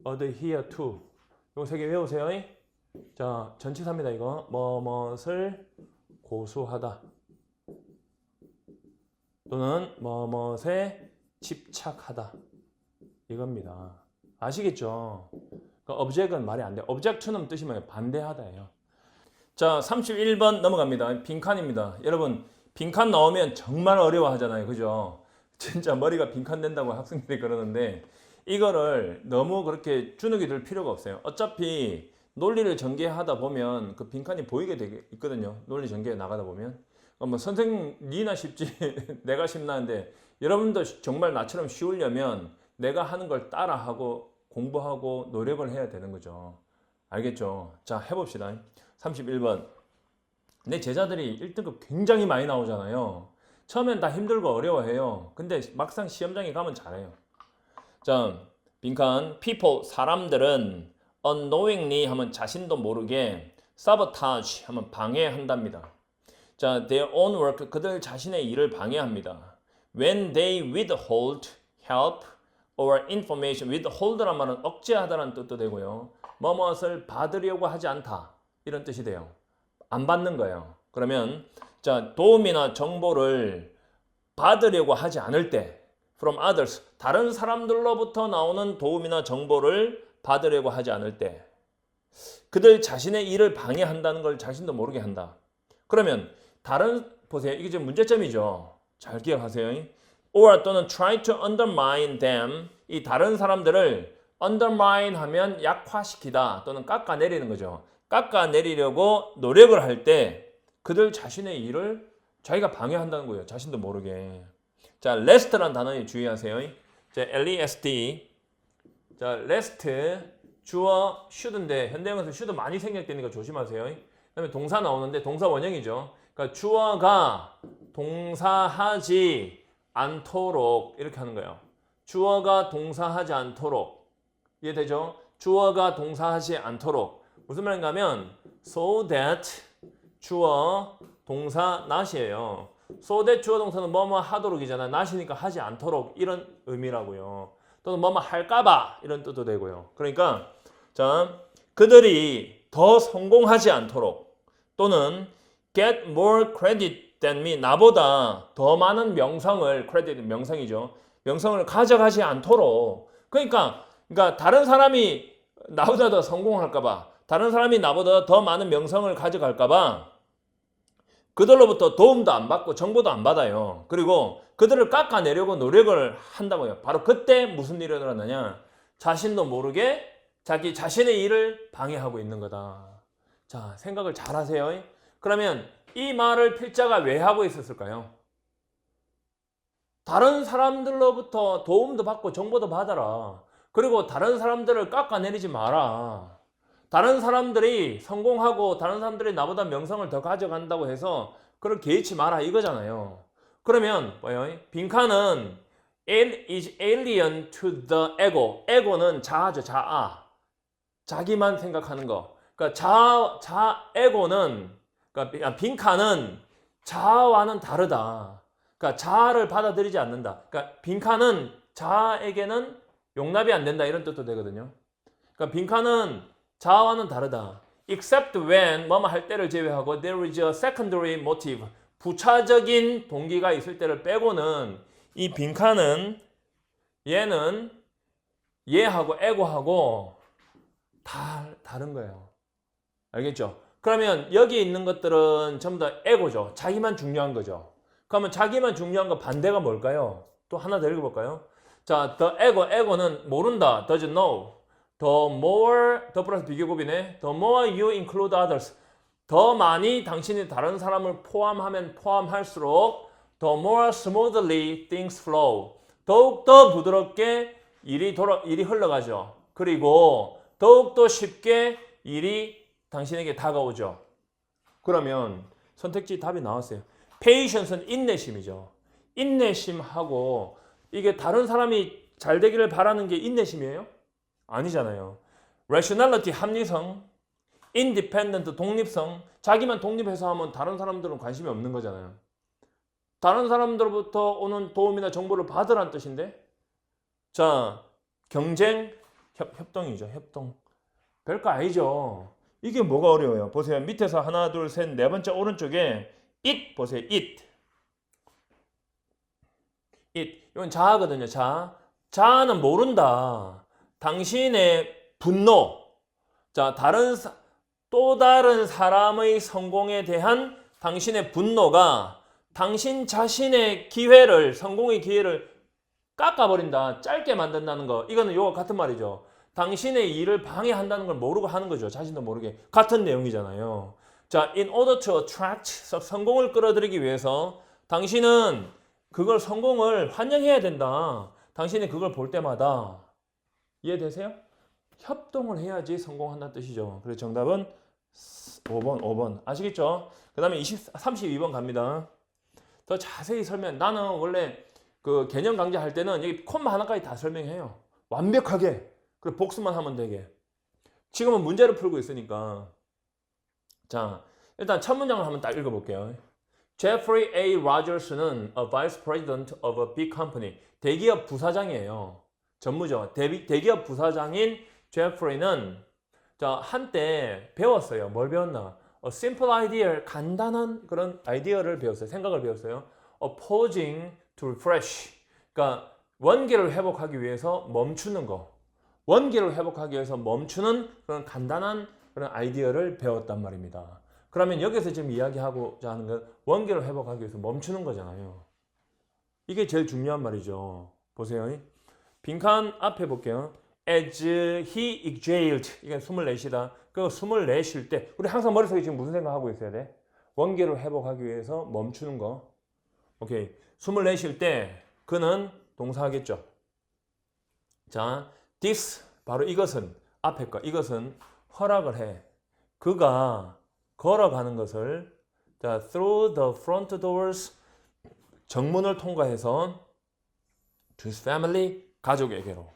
adhere to. 이거 세 개 외우세요. 자, 전치사입니다. 이거 뭐뭇을 고수하다 또는 뭐뭇에 집착하다 이겁니다. 아시겠죠? 그러니까 object은 말이 안 돼. object to는 뜻이 뭐예요? 반대하다예요. 자, 31번 넘어갑니다. 빈칸입니다. 여러분, 빈칸 나오면 정말 어려워하잖아요. 그죠? 진짜 머리가 빈칸 된다고 학생들이 그러는데 이거를 너무 그렇게 주눅이 들 필요가 없어요. 어차피 논리를 전개하다 보면 그 빈칸이 보이게 되게 있거든요. 논리 전개에 나가다 보면. 뭐 선생님 니나 쉽지 내가 쉽나는데 여러분도 정말 나처럼 쉬우려면 내가 하는 걸 따라하고 공부하고 노력을 해야 되는 거죠. 알겠죠? 자, 해봅시다. 31번. 내 제자들이 1등급 굉장히 많이 나오잖아요. 처음엔 다 힘들고 어려워해요. 근데 막상 시험장에 가면 잘해요. 자, 빈칸. people, 사람들은 unknowingly 하면 자신도 모르게 sabotage 하면 방해한답니다. 자, their own work, 그들 자신의 일을 방해합니다. When they withhold help or information, withhold란 말은 억제하다라는 뜻도 되고요. 뭐뭇을 받으려고 하지 않다 이런 뜻이 돼요. 안 받는 거예요. 그러면 자, 도움이나 정보를 받으려고 하지 않을 때 from others, 다른 사람들로부터 나오는 도움이나 정보를 받으려고 하지 않을 때 그들 자신의 일을 방해한다는 걸 자신도 모르게 한다. 그러면 다른 보세요. 이게 지금 문제점이죠. 잘 기억하세요. or 또는 try to undermine them, 이 다른 사람들을 undermine 하면 약화시키다 또는 깎아내리는 거죠. 깎아내리려고 노력을 할 때 그들 자신의 일을 자기가 방해한다는 거예요. 자신도 모르게. 자, rest란 단어에 주의하세요. 자, lest. 자, rest 주어 should인데 현대형에서 should 많이 생략되니까 조심하세요. 그다음에 동사 나오는데 동사 원형이죠. 그러니까 주어가 동사하지 않도록 이렇게 하는 거예요. 주어가 동사하지 않도록. 이해되죠? 주어가 동사하지 않도록. 무슨 말인가 하면 so that 주어 동사 not이에요. so that 주어 동사는 뭐뭐 하도록이잖아. not이니까 하지 않도록 이런 의미라고요. 또는 뭐뭐 할까봐 이런 뜻도 되고요. 그러니까 자, 그들이 더 성공하지 않도록 또는 get more credit than me, 나보다 더 많은 명성을, credit 명성이죠. 명성을 가져가지 않도록. 그러니까 다른 사람이 나보다 더 성공할까봐, 다른 사람이 나보다 더 많은 명성을 가져갈까봐 그들로부터 도움도 안 받고 정보도 안 받아요. 그리고 그들을 깎아내려고 노력을 한다고요. 바로 그때 무슨 일이 일어나냐? 자신도 모르게 자기 자신의 일을 방해하고 있는 거다. 자, 생각을 잘 하세요. 그러면 이 말을 필자가 왜 하고 있었을까요? 다른 사람들로부터 도움도 받고 정보도 받아라. 그리고 다른 사람들을 깎아내리지 마라. 다른 사람들이 성공하고 다른 사람들이 나보다 명성을 더 가져간다고 해서 그걸 개의치 마라 이거잖아요. 그러면 뭐예요? 빈칸은 is alien to the ego. ego는 자아죠. 자아. 자기만 생각하는 거. 그러니까 에고는, 그러니까 빈칸은 자아와는 다르다. 그러니까 자아를 받아들이지 않는다. 그러니까 빈칸은 자아에게는 용납이 안 된다 이런 뜻도 되거든요. 그러니까 빈칸은 자아와는 다르다. Except when 뭐뭐 할 때를 제외하고 there is a secondary motive. 부차적인 동기가 있을 때를 빼고는 이 빈칸은 얘는 얘하고 에고하고 다 다른 거예요. 알겠죠? 그러면 여기 있는 것들은 전부 다 에고죠. 자기만 중요한 거죠. 그러면 자기만 중요한 거 반대가 뭘까요? 또 하나 더 읽어볼까요? 자, the ego, ego는 모른다. doesn't know. The more, 더 플러스 비교급이네. The more you include others. 더 많이 당신이 다른 사람을 포함하면 포함할수록 the more smoothly things flow. 더욱더 부드럽게 일이 흘러가죠. 그리고 더욱더 쉽게 일이 당신에게 다가오죠. 그러면 선택지 답이 나왔어요. patience는 인내심이죠. 인내심하고 이게 다른 사람이 잘 되기를 바라는 게 인내심이에요? 아니잖아요. rationality, 합리성, independent, 독립성, 자기만 독립해서 하면 다른 사람들은 관심이 없는 거잖아요. 다른 사람들로부터 오는 도움이나 정보를 받으란 뜻인데, 자, 경쟁, 협동이죠. 협동. 별거 아니죠. 이게 뭐가 어려워요? 보세요. 밑에서 하나, 둘, 셋, 네 번째 오른쪽에 it 보세요. it. 이건 자아거든요. 자아. 자아는 모른다. 당신의 분노. 자, 또 다른 사람의 성공에 대한 당신의 분노가 당신 자신의 기회를, 성공의 기회를 깎아버린다. 짧게 만든다는 거. 이거는 요거 같은 말이죠. 당신의 일을 방해한다는 걸 모르고 하는 거죠. 자신도 모르게. 같은 내용이잖아요. 자, in order to attract, 성공을 끌어들이기 위해서 당신은 그걸 성공을 환영해야 된다. 당신이 그걸 볼 때마다. 이해되세요? 협동을 해야지 성공한다는 뜻이죠. 그래서 정답은 5번. 아시겠죠? 그 다음에 32번 갑니다. 더 자세히 나는 원래 그 개념 강좌할 때는 여기 콤마 하나까지 다 설명해요. 완벽하게. 그리고 복습만 하면 되게. 지금은 문제를 풀고 있으니까. 자, 일단 첫 문장을 한번 딱 읽어볼게요. Jeffrey A. Rogers는 a vice president of a big company. 대기업 부사장이에요. 전무죠. 대기업 부사장인 제프리는 자, 한때 배웠어요. 뭘 배웠나? A simple idea, 간단한 그런 아이디어를 배웠어요. 생각을 배웠어요. Pausing to refresh. 그러니까 원기를 회복하기 위해서 멈추는 거. 원기를 회복하기 위해서 멈추는 그런 간단한 그런 아이디어를 배웠단 말입니다. 그러면 여기서 지금 이야기하고자 하는 건 원기를 회복하기 위해서 멈추는 거잖아요. 이게 제일 중요한 말이죠. 보세요. 빈칸 앞에 볼게요. As he exhaled. 이게 숨을 내쉬다. 그 숨을 내쉴 때 우리 항상 머릿속에 지금 무슨 생각하고 있어야 돼? 원기를 회복하기 위해서 멈추는 거. 오케이. 숨을 내쉴 때 그는 동사하겠죠. 자, this 바로 이것은 앞에 거. 이것은 허락을 해. 그가 걸어가는 것을 자, through the front doors 정문을 통과해서 to his family 가족에게로.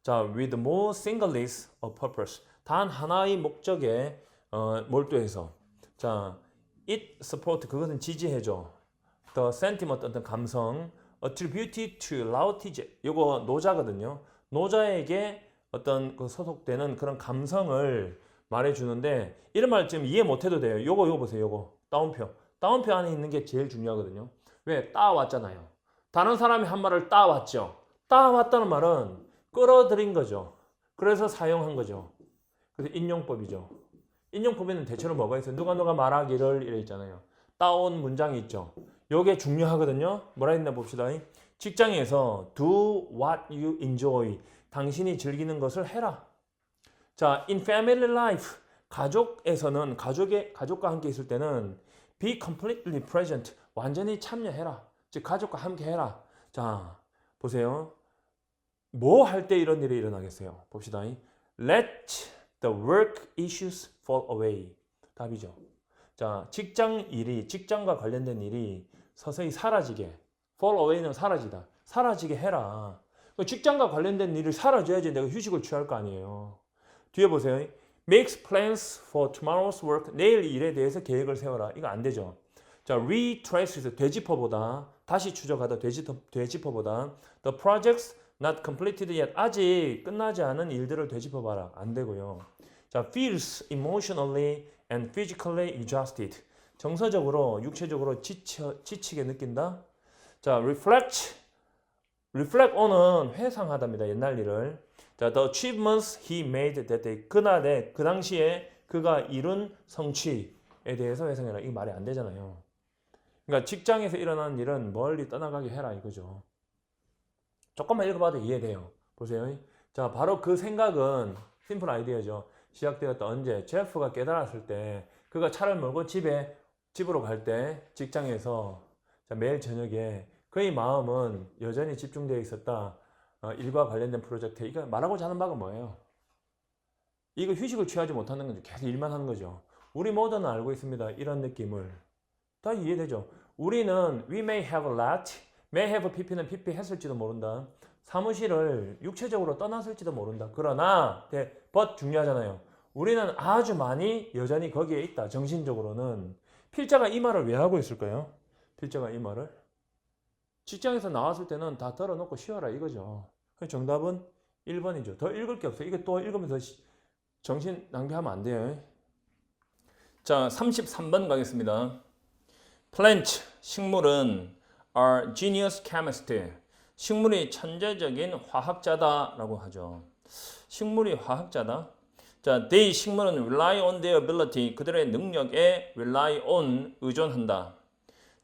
자, with more singleness of purpose. 단 하나의 목적에 몰두해서. 자, it support 그것은 지지해줘. the sentiment 어떤 감성 attributed to Laoti제. 요거 노자거든요. 노자에게 어떤 그 소속되는 그런 감성을 말해주는데 이런 말 지금 이해 못해도 돼요. 요거 보세요. 요거 따옴표. 따옴표 안에 있는 게 제일 중요하거든요. 왜? 따왔잖아요. 다른 사람이 한 말을 따왔죠. 따왔다는 말은 끌어들인 거죠. 그래서 사용한 거죠. 그래서 인용법이죠. 인용법에는 대체로 뭐가 있어요? 누가 말하기를 이래 있잖아요. 따온 문장이 있죠. 요게 중요하거든요. 뭐라 했나 봅시다. 직장에서 do what you enjoy. 당신이 즐기는 것을 해라. 자, in family life. 가족에서는 가족과 함께 있을 때는 be completely present. 완전히 참여해라. 즉 가족과 함께 해라. 자, 보세요. 뭐 할 때 이런 일이 일어나겠어요? 봅시다. Let the work issues fall away. 답이죠. 자, 직장과 관련된 일이 서서히 사라지게. fall away는 사라지다. 사라지게 해라. 직장과 관련된 일이 사라져야지 내가 휴식을 취할 거 아니에요. 뒤에 보세요. Makes plans for tomorrow's work. 내일 일에 대해서 계획을 세워라. 이거 안 되죠. 자, retrace, 되짚어보다. 다시 추적하다. 되짚어보다. The projects not completed yet. 아직 끝나지 않은 일들을 되짚어봐라. 안 되고요. 자, feels emotionally and physically exhausted. 정서적으로, 육체적으로 지치게 느낀다. 자, reflect on은 회상하답니다. 옛날 일을. 자, the achievements he made that day. 그날에, 그 당시에 그가 이룬 성취에 대해서 회상해라. 이게 말이 안 되잖아요. 그러니까 직장에서 일어나는 일은 멀리 떠나가게 해라 이거죠. 조금만 읽어봐도 이해돼요. 보세요. 자, 바로 그 생각은 심플 아이디어죠. 시작되었다. 언제? 제프가 깨달았을 때 그가 차를 몰고 집으로 갈 때 직장에서 자, 매일 저녁에 그의 마음은 여전히 집중되어 있었다. 일과 관련된 프로젝트에. 이거 말하고자 하는 바가 뭐예요? 이거 휴식을 취하지 못하는 거죠. 계속 일만 하는 거죠. 우리 모두는 알고 있습니다. 이런 느낌을. 다 이해되죠? 우리는 we may have a lot, may have pp는 pp 했을지도 모른다. 사무실을 육체적으로 떠났을지도 모른다. 그러나 but 중요하잖아요. 우리는 아주 많이 여전히 거기에 있다. 정신적으로는. 필자가 이 말을 왜 하고 있을까요? 필자가 이 말을 직장에서 나왔을 때는 다 덜어놓고 쉬어라 이거죠. 정답은 1번이죠. 더 읽을 게 없어요. 이게 또 읽으면서 정신 낭비하면 안 돼요. 자, 33번 가겠습니다. Plant, 식물은 are genius chemist. 식물이 천재적인 화학자다라고 하죠. 식물이 화학자다. 자, they 식물은 rely on their ability. 그들의 능력에 rely on 의존한다.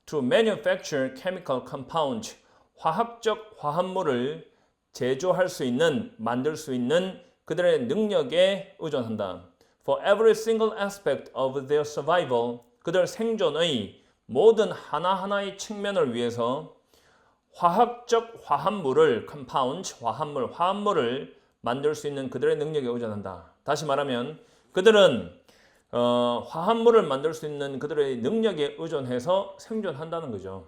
To manufacture chemical compounds. 화학적 화합물을 제조할 수 있는, 만들 수 있는 그들의 능력에 의존한다. For every single aspect of their survival, 그들 생존의 모든 하나하나의 측면을 위해서 화학적 화합물을, compound, 화합물을 만들 수 있는 그들의 능력에 의존한다. 다시 말하면 그들은 화합물을 만들 수 있는 그들의 능력에 의존해서 생존한다는 거죠.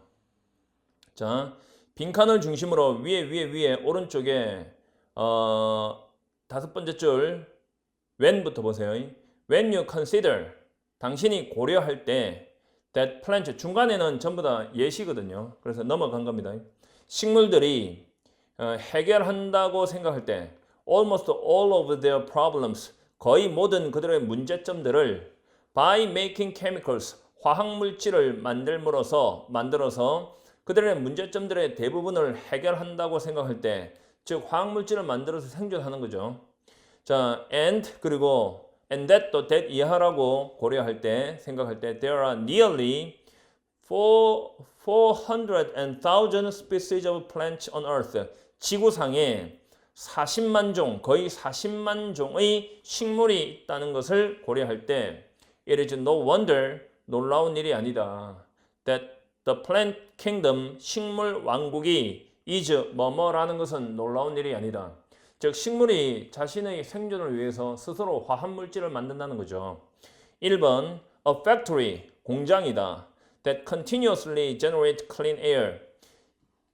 자, 빈칸을 중심으로 위에 오른쪽에 다섯 번째 줄 when부터 보세요. When you consider, 당신이 고려할 때 that plant, 중간에는 전부 다 예시거든요. 그래서 넘어간 겁니다. 식물들이 해결한다고 생각할 때 almost all of their problems, 거의 모든 그들의 문제점들을 by making chemicals, 화학물질을 만들어서 그들의 문제점들의 대부분을 해결한다고 생각할 때, 즉 화학물질을 만들어서 생존하는 거죠. 자, 그리고 that 또 that 이하라고 고려할 때, 생각할 때 there are nearly 400,000 species of plants on earth. 지구상에 40만 종, 거의 40만 종의 식물이 있다는 것을 고려할 때 it is no wonder, 놀라운 일이 아니다. that the plant kingdom, 식물 왕국이 is 뭐뭐라는 것은 놀라운 일이 아니다. 즉 식물이 자신의 생존을 위해서 스스로 화합물질을 만든다는 거죠. 1번 a factory, 공장이다. that continuously generate clean air,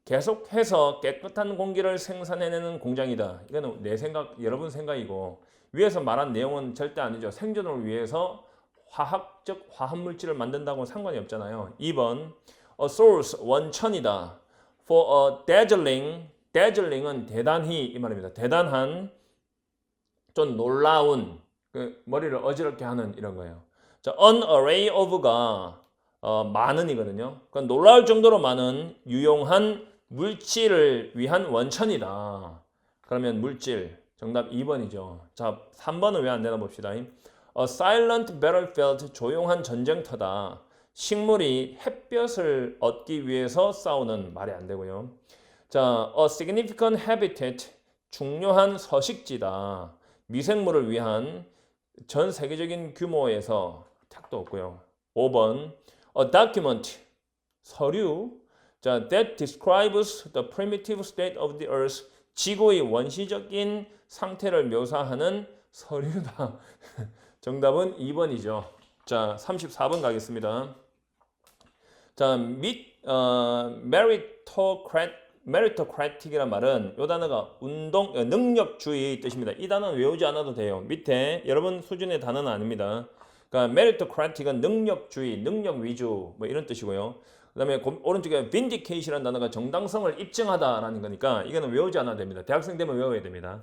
계속해서 깨끗한 공기를 생산해내는 공장이다. 이거는 내 생각, 여러분 생각이고 위에서 말한 내용은 절대 아니죠. 생존을 위해서 화학적 화합물질을 만든다고는 상관이 없잖아요. 2번 a source, 원천이다. for a dazzling은 대단히 이 말입니다. 대단한, 좀 놀라운, 머리를 어지럽게 하는 이런 거예요. 자, an array of가 많은이거든요. 그러니까 놀라울 정도로 많은 유용한 물질을 위한 원천이다. 그러면 물질, 정답 2번이죠. 자, 3번은 왜 안 되나 봅시다. A silent battlefield, 조용한 전쟁터다. 식물이 햇볕을 얻기 위해서 싸우는, 말이 안 되고요. 자, a significant habitat, 중요한 서식지다. 미생물을 위한 전 세계적인 규모에서 택도 없고요. 5번 a document, 서류. 자, that describes the primitive state of the earth, 지구의 원시적인 상태를 묘사하는 서류다. 정답은 2번이죠. 자, 34번 가겠습니다. 자, meritocratic이란 말은 이 단어가 능력주의 뜻입니다. 이 단어는 외우지 않아도 돼요. 밑에 여러분 수준의 단어는 아닙니다. 그러니까 meritocratic은 능력주의, 능력 위주 뭐 이런 뜻이고요. 그 다음에 오른쪽에 vindication이라는 단어가 정당성을 입증하다라는 거니까 이거는 외우지 않아도 됩니다. 대학생 되면 외워야 됩니다.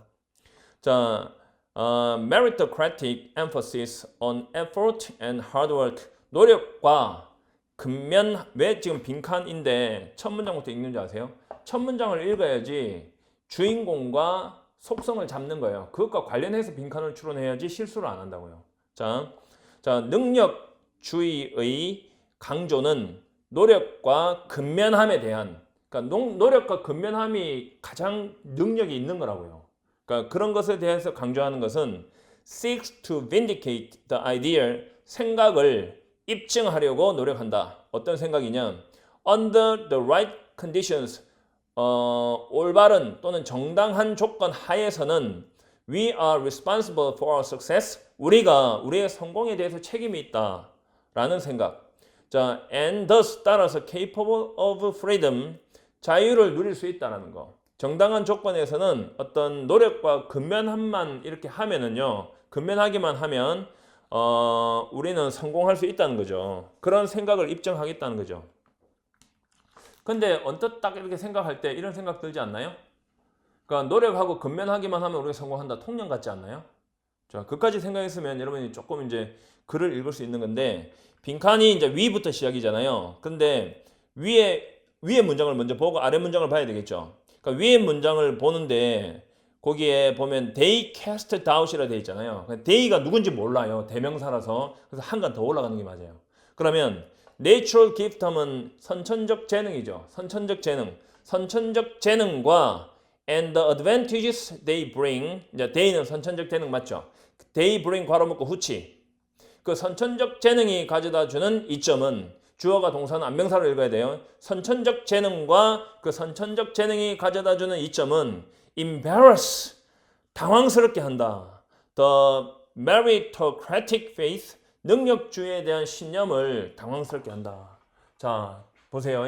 자, meritocratic emphasis on effort and hard work, 노력과 근면. 왜 지금 빈칸인데 첫 문장부터 읽는지 아세요? 첫 문장을 읽어야지 주인공과 속성을 잡는 거예요. 그것과 관련해서 빈칸을 추론해야지 실수를 안 한다고요. 자, 능력주의의 강조는 노력과 근면함에 대한, 그러니까 노력과 근면함이 가장 능력이 있는 거라고요. 그러니까 그런 것에 대해서 강조하는 것은 seeks to vindicate the idea, 생각을 입증하려고 노력한다. 어떤 생각이냐? Under the right conditions, 올바른 또는 정당한 조건 하에서는 we are responsible for our success, 우리가 우리의 성공에 대해서 책임이 있다 라는 생각. 자, and thus 따라서 capable of freedom 자유를 누릴 수 있다라는 거. 정당한 조건에서는 어떤 노력과 근면함만 이렇게 하면은요. 근면하기만 하면 우리는 성공할 수 있다는 거죠. 그런 생각을 입증하겠다는 거죠. 근데 언뜻 딱 이렇게 생각할 때 이런 생각 들지 않나요? 그러니까 노력하고 근면하기만 하면 우리가 성공한다. 통념 같지 않나요? 자, 그까지 생각했으면 여러분이 조금 이제 글을 읽을 수 있는 건데 빈칸이 이제 위부터 시작이잖아요. 근데 위에 문장을 먼저 보고 아래 문장을 봐야 되겠죠. 그러니까 위에 문장을 보는데 거기에 보면 they cast doubt이라 되어 있잖아요. they가 누군지 몰라요. 대명사라서. 그래서 한 칸 더 올라가는 게 맞아요. 그러면 natural gift 하면 선천적 재능이죠. 선천적 재능. 선천적 재능과 and the advantages they bring. 이제 they는 선천적 재능 맞죠? they bring 괄호 묶고 후치. 그 선천적 재능이 가져다 주는 이점은 주어가 동사는 안명사로 읽어야 돼요. 선천적 재능과 그 선천적 재능이 가져다 주는 이점은 embarrass 당황스럽게 한다. The meritocratic faith 능력주의에 대한 신념을 당황스럽게 한다. 자, 보세요.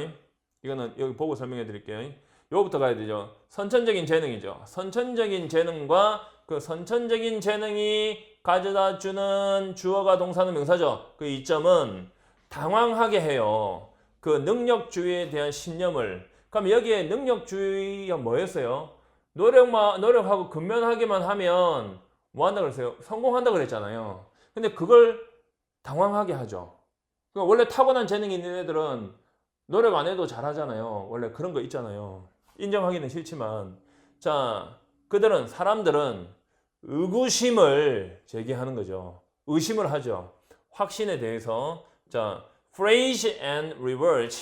이거는 여기 보고 설명해 드릴게요. 요거부터 가야 되죠. 선천적인 재능이죠. 선천적인 재능과 그 선천적인 재능이 가져다 주는 주어가 동사는 명사죠. 그 이점은 당황하게 해요. 그 능력주의에 대한 신념을. 그럼 여기에 능력주의가 뭐였어요? 노력하고 근면하기만 하면 뭐 한다 그랬어요? 성공한다 그랬잖아요. 근데 그걸 당황하게 하죠. 그러니까 원래 타고난 재능이 있는 애들은 노력 안 해도 잘하잖아요. 원래 그런 거 있잖아요. 인정하기는 싫지만. 자, 사람들은 의구심을 제기하는 거죠. 의심을 하죠. 확신에 대해서. 자, praise and reward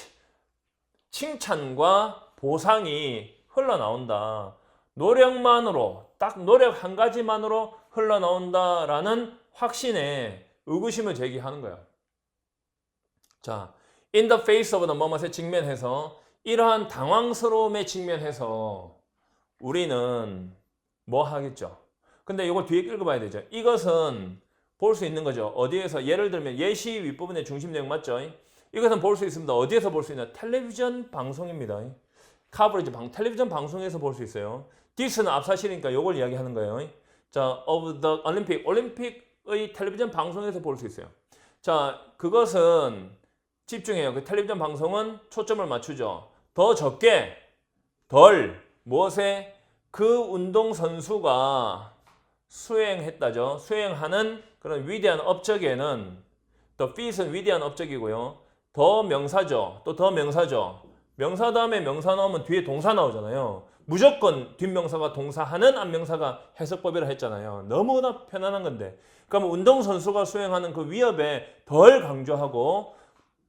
칭찬과 보상이 흘러나온다. 노력만으로 딱 노력 한 가지만으로 흘러나온다라는 확신에 의구심을 제기하는 거야. 자, in the face of the 뭐뭐에 직면해서 이러한 당황스러움에 직면해서 우리는 뭐 하겠죠? 근데 이걸 뒤에 읽어봐야 되죠. 이것은 볼 수 있는 거죠. 어디에서 예를 들면 예시 윗부분의 중심 내용 맞죠? 이것은 볼 수 있습니다. 어디에서 볼 수 있나? 텔레비전 방송입니다. 커버리지 텔레비전 방송에서 볼 수 있어요. this는 앞사실이니까 이걸 이야기하는 거예요. 자, of the Olympic 올림픽의 텔레비전 방송에서 볼 수 있어요. 자, 그것은 집중해요. 그 텔레비전 방송은 초점을 맞추죠. 더 적게 무엇에 그 운동선수가 수행했다죠. 수행하는 그런 위대한 업적에는 the feat은 위대한 업적이고요. 더 명사죠. 또 더 명사죠. 명사 다음에 명사 나오면 뒤에 동사 나오잖아요. 무조건 뒷명사가 동사하는 앞명사가 해석법이라 했잖아요. 너무나 편안한 건데. 그러면 운동선수가 수행하는 그 위협에 덜 강조하고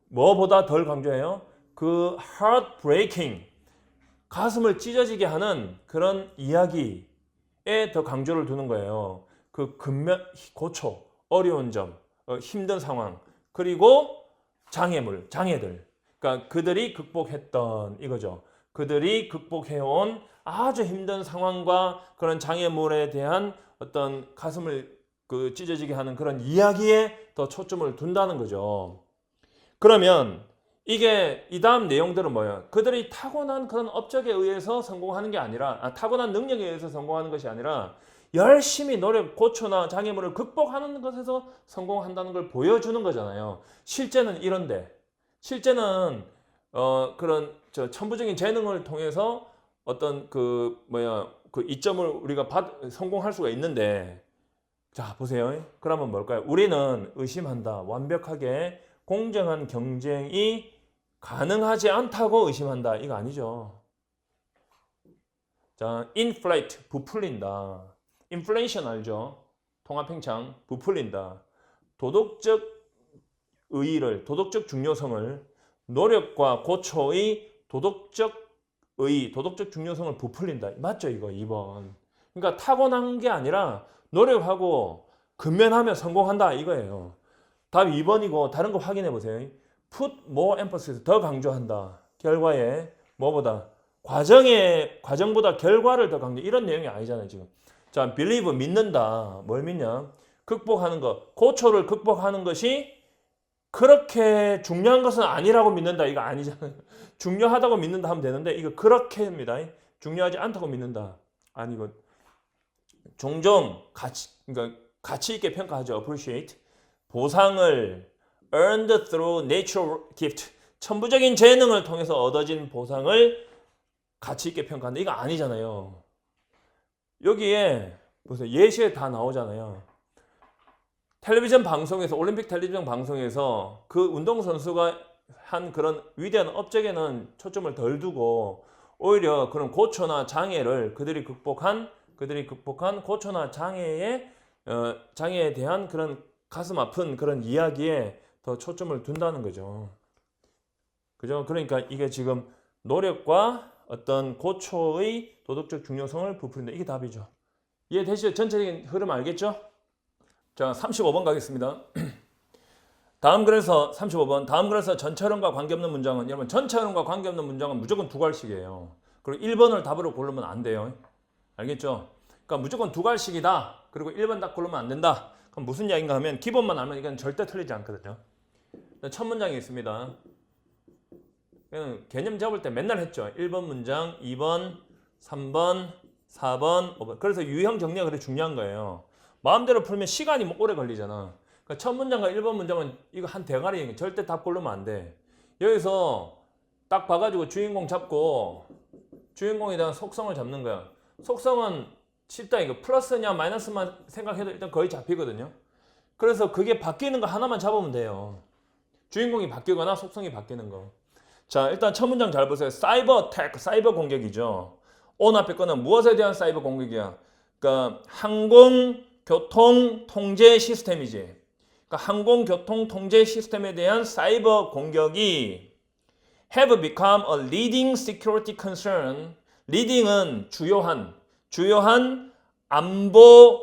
뭐보다 덜 강조해요? 그 heartbreaking 가슴을 찢어지게 하는 그런 이야기에 더 강조를 두는 거예요. 그 고초, 어려운 점, 힘든 상황, 그리고 장애들. 그러니까 그들이 극복했던 이거죠. 그들이 극복해온 아주 힘든 상황과 그런 장애물에 대한 어떤 가슴을 찢어지게 하는 그런 이야기에 더 초점을 둔다는 거죠. 그러면 이게 이 다음 내용들은 뭐예요? 그들이 타고난 그런 업적에 의해서 성공하는 게 아니라 타고난 능력에 의해서 성공하는 것이 아니라 열심히 고초나 장애물을 극복하는 것에서 성공한다는 걸 보여주는 거잖아요. 실제는 이런데 실제는 그런 천부적인 재능을 통해서 어떤 그 이점을 우리가 성공할 수가 있는데 자 보세요. 그러면 뭘까요? 우리는 의심한다. 완벽하게 공정한 경쟁이 가능하지 않다고 의심한다. 이거 아니죠. 자, inflate 부풀린다. inflation 알죠? 통합팽창 부풀린다. 도덕적 의의를 도덕적 중요성을 노력과 고초의 도덕적 중요성을 부풀린다. 맞죠? 이거 2번. 그러니까 타고난 게 아니라 노력하고 근면하며 성공한다 이거예요. 답 2번이고 다른 거 확인해 보세요. Put more emphasis 더 강조한다. 결과에 뭐보다 과정보다 결과를 더 강조. 이런 내용이 아니잖아요 지금. 자, believe 믿는다. 뭘 믿냐? 극복하는 것. 고초를 극복하는 것이 그렇게 중요한 것은 아니라고 믿는다. 이거 아니잖아요. 중요하다고 믿는다 하면 되는데 이거 그렇게입니다. 중요하지 않다고 믿는다. 아니고 종종 그러니까 가치 있게 평가하죠. appreciate. 보상을 earned through natural gift. 천부적인 재능을 통해서 얻어진 보상을 가치 있게 평가한다. 이거 아니잖아요. 여기에 무슨 예시에 다 나오잖아요. 텔레비전 방송에서 올림픽 텔레비전 방송에서 그 운동선수가 한 그런 위대한 업적에는 초점을 덜 두고 오히려 그런 고초나 장애를 그들이 극복한 고초나 장애에 대한 그런 가슴 아픈 그런 이야기에 더 초점을 둔다는 거죠. 그죠? 그러니까 이게 지금 노력과 어떤 고초의 도덕적 중요성을 부풀린다. 이게 답이죠. 이해되시죠? 전체적인 흐름 알겠죠? 자, 35번 가겠습니다. 다음 글에서 35번. 다음 글에서 전체 흐름과 관계없는 문장은 여러분 전체 흐름과 관계없는 문장은 무조건 두 갈씩이에요. 그리고 1번을 답으로 고르면 안 돼요. 알겠죠? 그러니까 무조건 두 갈씩이다. 그리고 1번 딱 고르면 안 된다. 그럼 무슨 이야기인가 하면 기본만 알면 이건 절대 틀리지 않거든요. 첫 문장이 있습니다. 개념 잡을 때 맨날 했죠. 1번 문장, 2번, 3번, 4번, 5번. 그래서 유형 정리가 그렇게 중요한 거예요. 마음대로 풀면 시간이 오래 걸리잖아. 그러니까 첫 문장과 1번 문장은 이거 한 대가리 절대 답 고르면 안 돼. 여기서 딱 봐가지고 주인공 잡고 주인공에 대한 속성을 잡는 거야. 속성은 쉽다. 이거 플러스냐 마이너스만 생각해도 일단 거의 잡히거든요. 그래서 그게 바뀌는 거 하나만 잡으면 돼요. 주인공이 바뀌거나 속성이 바뀌는 거. 자, 일단 첫 문장 잘 보세요. 사이버 어택, 사이버 공격이죠. on 앞에 거는 무엇에 대한 사이버 공격이야? 그러니까 항공교통 통제 시스템이지. 그러니까 항공교통 통제 시스템에 대한 사이버 공격이 have become a leading security concern. leading은 주요한 안보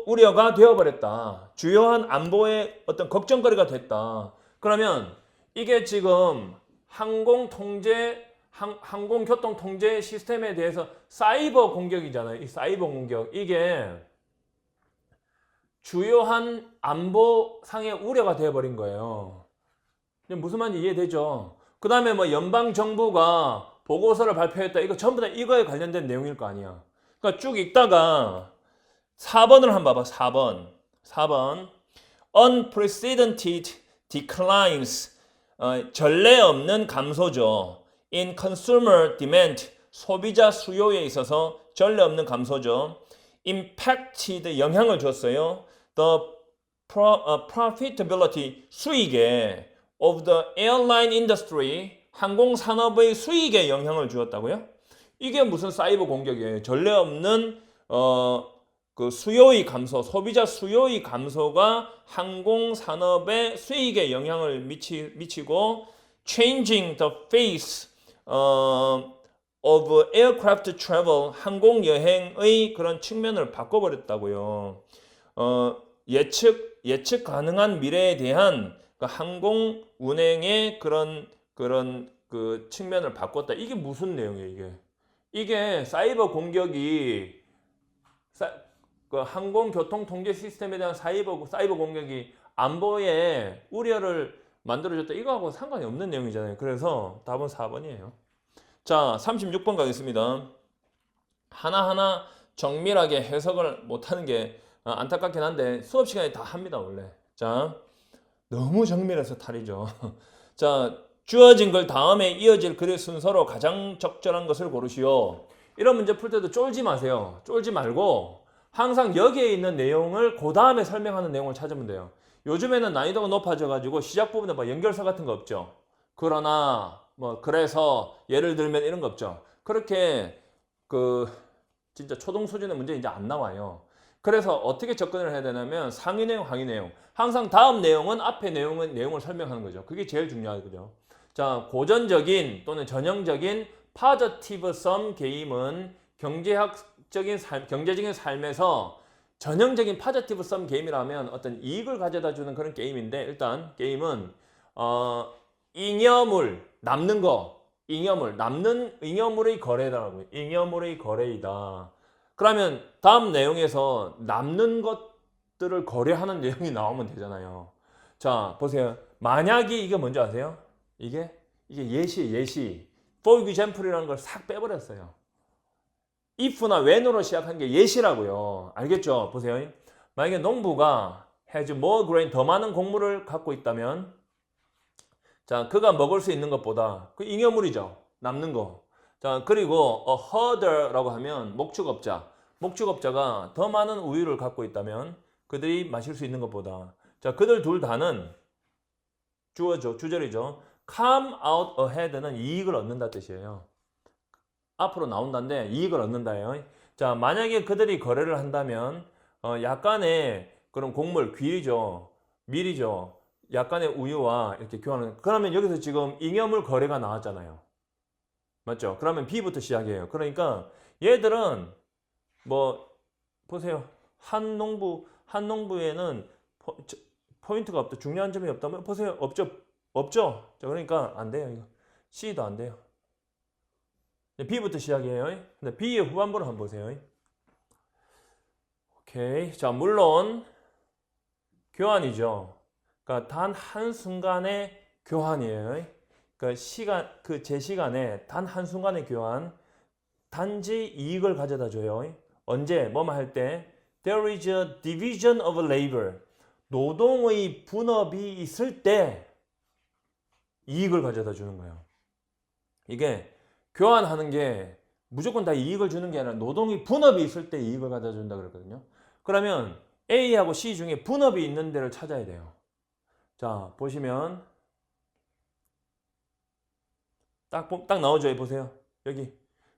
우려가 되어버렸다. 주요한 안보의 어떤 걱정거리가 됐다. 그러면 이게 지금 항공교통 통제 시스템에 대해서 사이버 공격이잖아요. 이 사이버 공격. 이게 주요한 안보상의 우려가 되어버린 거예요. 무슨 말인지 이해되죠? 그 다음에 뭐 연방정부가 보고서를 발표했다. 이거 전부 다 이거에 관련된 내용일 거 아니야. 그러니까 쭉 읽다가 4번을 한번 봐봐. 4번. Unprecedented declines. 전례 없는 감소죠. In consumer demand. 소비자 수요에 있어서 전례 없는 감소죠. Impacted. 영향을 줬어요. The profitability. 수익에 of the airline industry. 항공산업의 수익에 영향을 주었다고요? 이게 무슨 사이버 공격이에요? 전례 없는 그 수요의 감소, 소비자 수요의 감소가 항공산업의 수익에 영향을 미치고 changing the face of aircraft travel, 항공 여행의 그런 측면을 바꿔버렸다고요. 예측 가능한 미래에 대한 그 항공 운행의 그런 그 측면을 바꿨다. 이게 무슨 내용이에요, 이게 사이버 공격이 그 항공교통 통제 시스템에 대한 사이버 공격이 안보에 우려를 만들어줬다. 이거하고 상관이 없는 내용이잖아요. 그래서 답은 4번이에요. 자, 36번 가겠습니다. 하나하나 정밀하게 해석을 못하는 게 안타깝긴 한데 수업 시간에 다 합니다, 원래. 자, 너무 정밀해서 탈이죠. 자, 주어진 글 다음에 이어질 글의 순서로 가장 적절한 것을 고르시오. 이런 문제 풀 때도 쫄지 마세요. 쫄지 말고 항상 여기에 있는 내용을 그 다음에 설명하는 내용을 찾으면 돼요. 요즘에는 난이도가 높아져가지고 시작 부분에 뭐 연결사 같은 거 없죠. 그러나 뭐 그래서 예를 들면 이런 거 없죠. 그렇게 진짜 초등 수준의 문제 이제 안 나와요. 그래서 어떻게 접근을 해야 되냐면 상위 내용, 하위 내용. 항상 다음 내용은 앞에 내용을 설명하는 거죠. 그게 제일 중요하거든요. 자, 고전적인 또는 전형적인 positive sum 게임은 경제적인 삶에서 전형적인 positive sum 게임이라면 어떤 이익을 가져다 주는 그런 게임인데, 일단 게임은 남는 잉여물의 거래다라고. 잉여물의 거래이다. 그러면 다음 내용에서 남는 것 것들을 거래하는 내용이 나오면 되잖아요. 자, 보세요. 만약에 이게 뭔지 아세요? 이게 예시. for example이라는 걸 싹 빼버렸어요. if나 when으로 시작한 게 예시라고요. 알겠죠? 보세요. 만약에 농부가 has more grain, 더 많은 곡물을 갖고 있다면, 자, 그가 먹을 수 있는 것보다, 그 잉여물이죠. 남는 거. 자, 그리고 a herder라고 하면 목축업자가 더 많은 우유를 갖고 있다면 그들이 마실 수 있는 것보다, 자, 그들 둘 다는 주절이죠. come out ahead는 이익을 얻는다 뜻이에요. 앞으로 나온다는데 이익을 얻는다예요. 자, 만약에 그들이 거래를 한다면 약간의 그런 곡물, 밀이죠. 약간의 우유와 이렇게 교환을. 그러면 여기서 지금 잉여물 거래가 나왔잖아요. 맞죠? 그러면 B부터 시작해요. 그러니까 얘들은 뭐 보세요. 한 농부에는 포인트가 없다. 중요한 점이 없다면 보세요. 없죠. 자, 그러니까 안 돼요. 이거 C도 안 돼요. B부터 시작해요. 근데 B의 후반부를 한번 보세요. 오케이. 자, 물론 교환이죠. 그러니까 단 한순간의 교환이에요. 그러니까 제 시간에 단 한순간의 교환, 단지 이익을 가져다 줘요. 언제? 뭐만 할 때? There is a division of labor. 노동의 분업이 있을 때 이익을 가져다 주는 거예요. 이게 교환하는 게 무조건 다 이익을 주는 게 아니라 노동의 분업이 있을 때 이익을 가져다 준다 그랬거든요. 그러면 A하고 C 중에 분업이 있는 데를 찾아야 돼요. 자, 보시면 딱 나오죠. 보세요. 여기.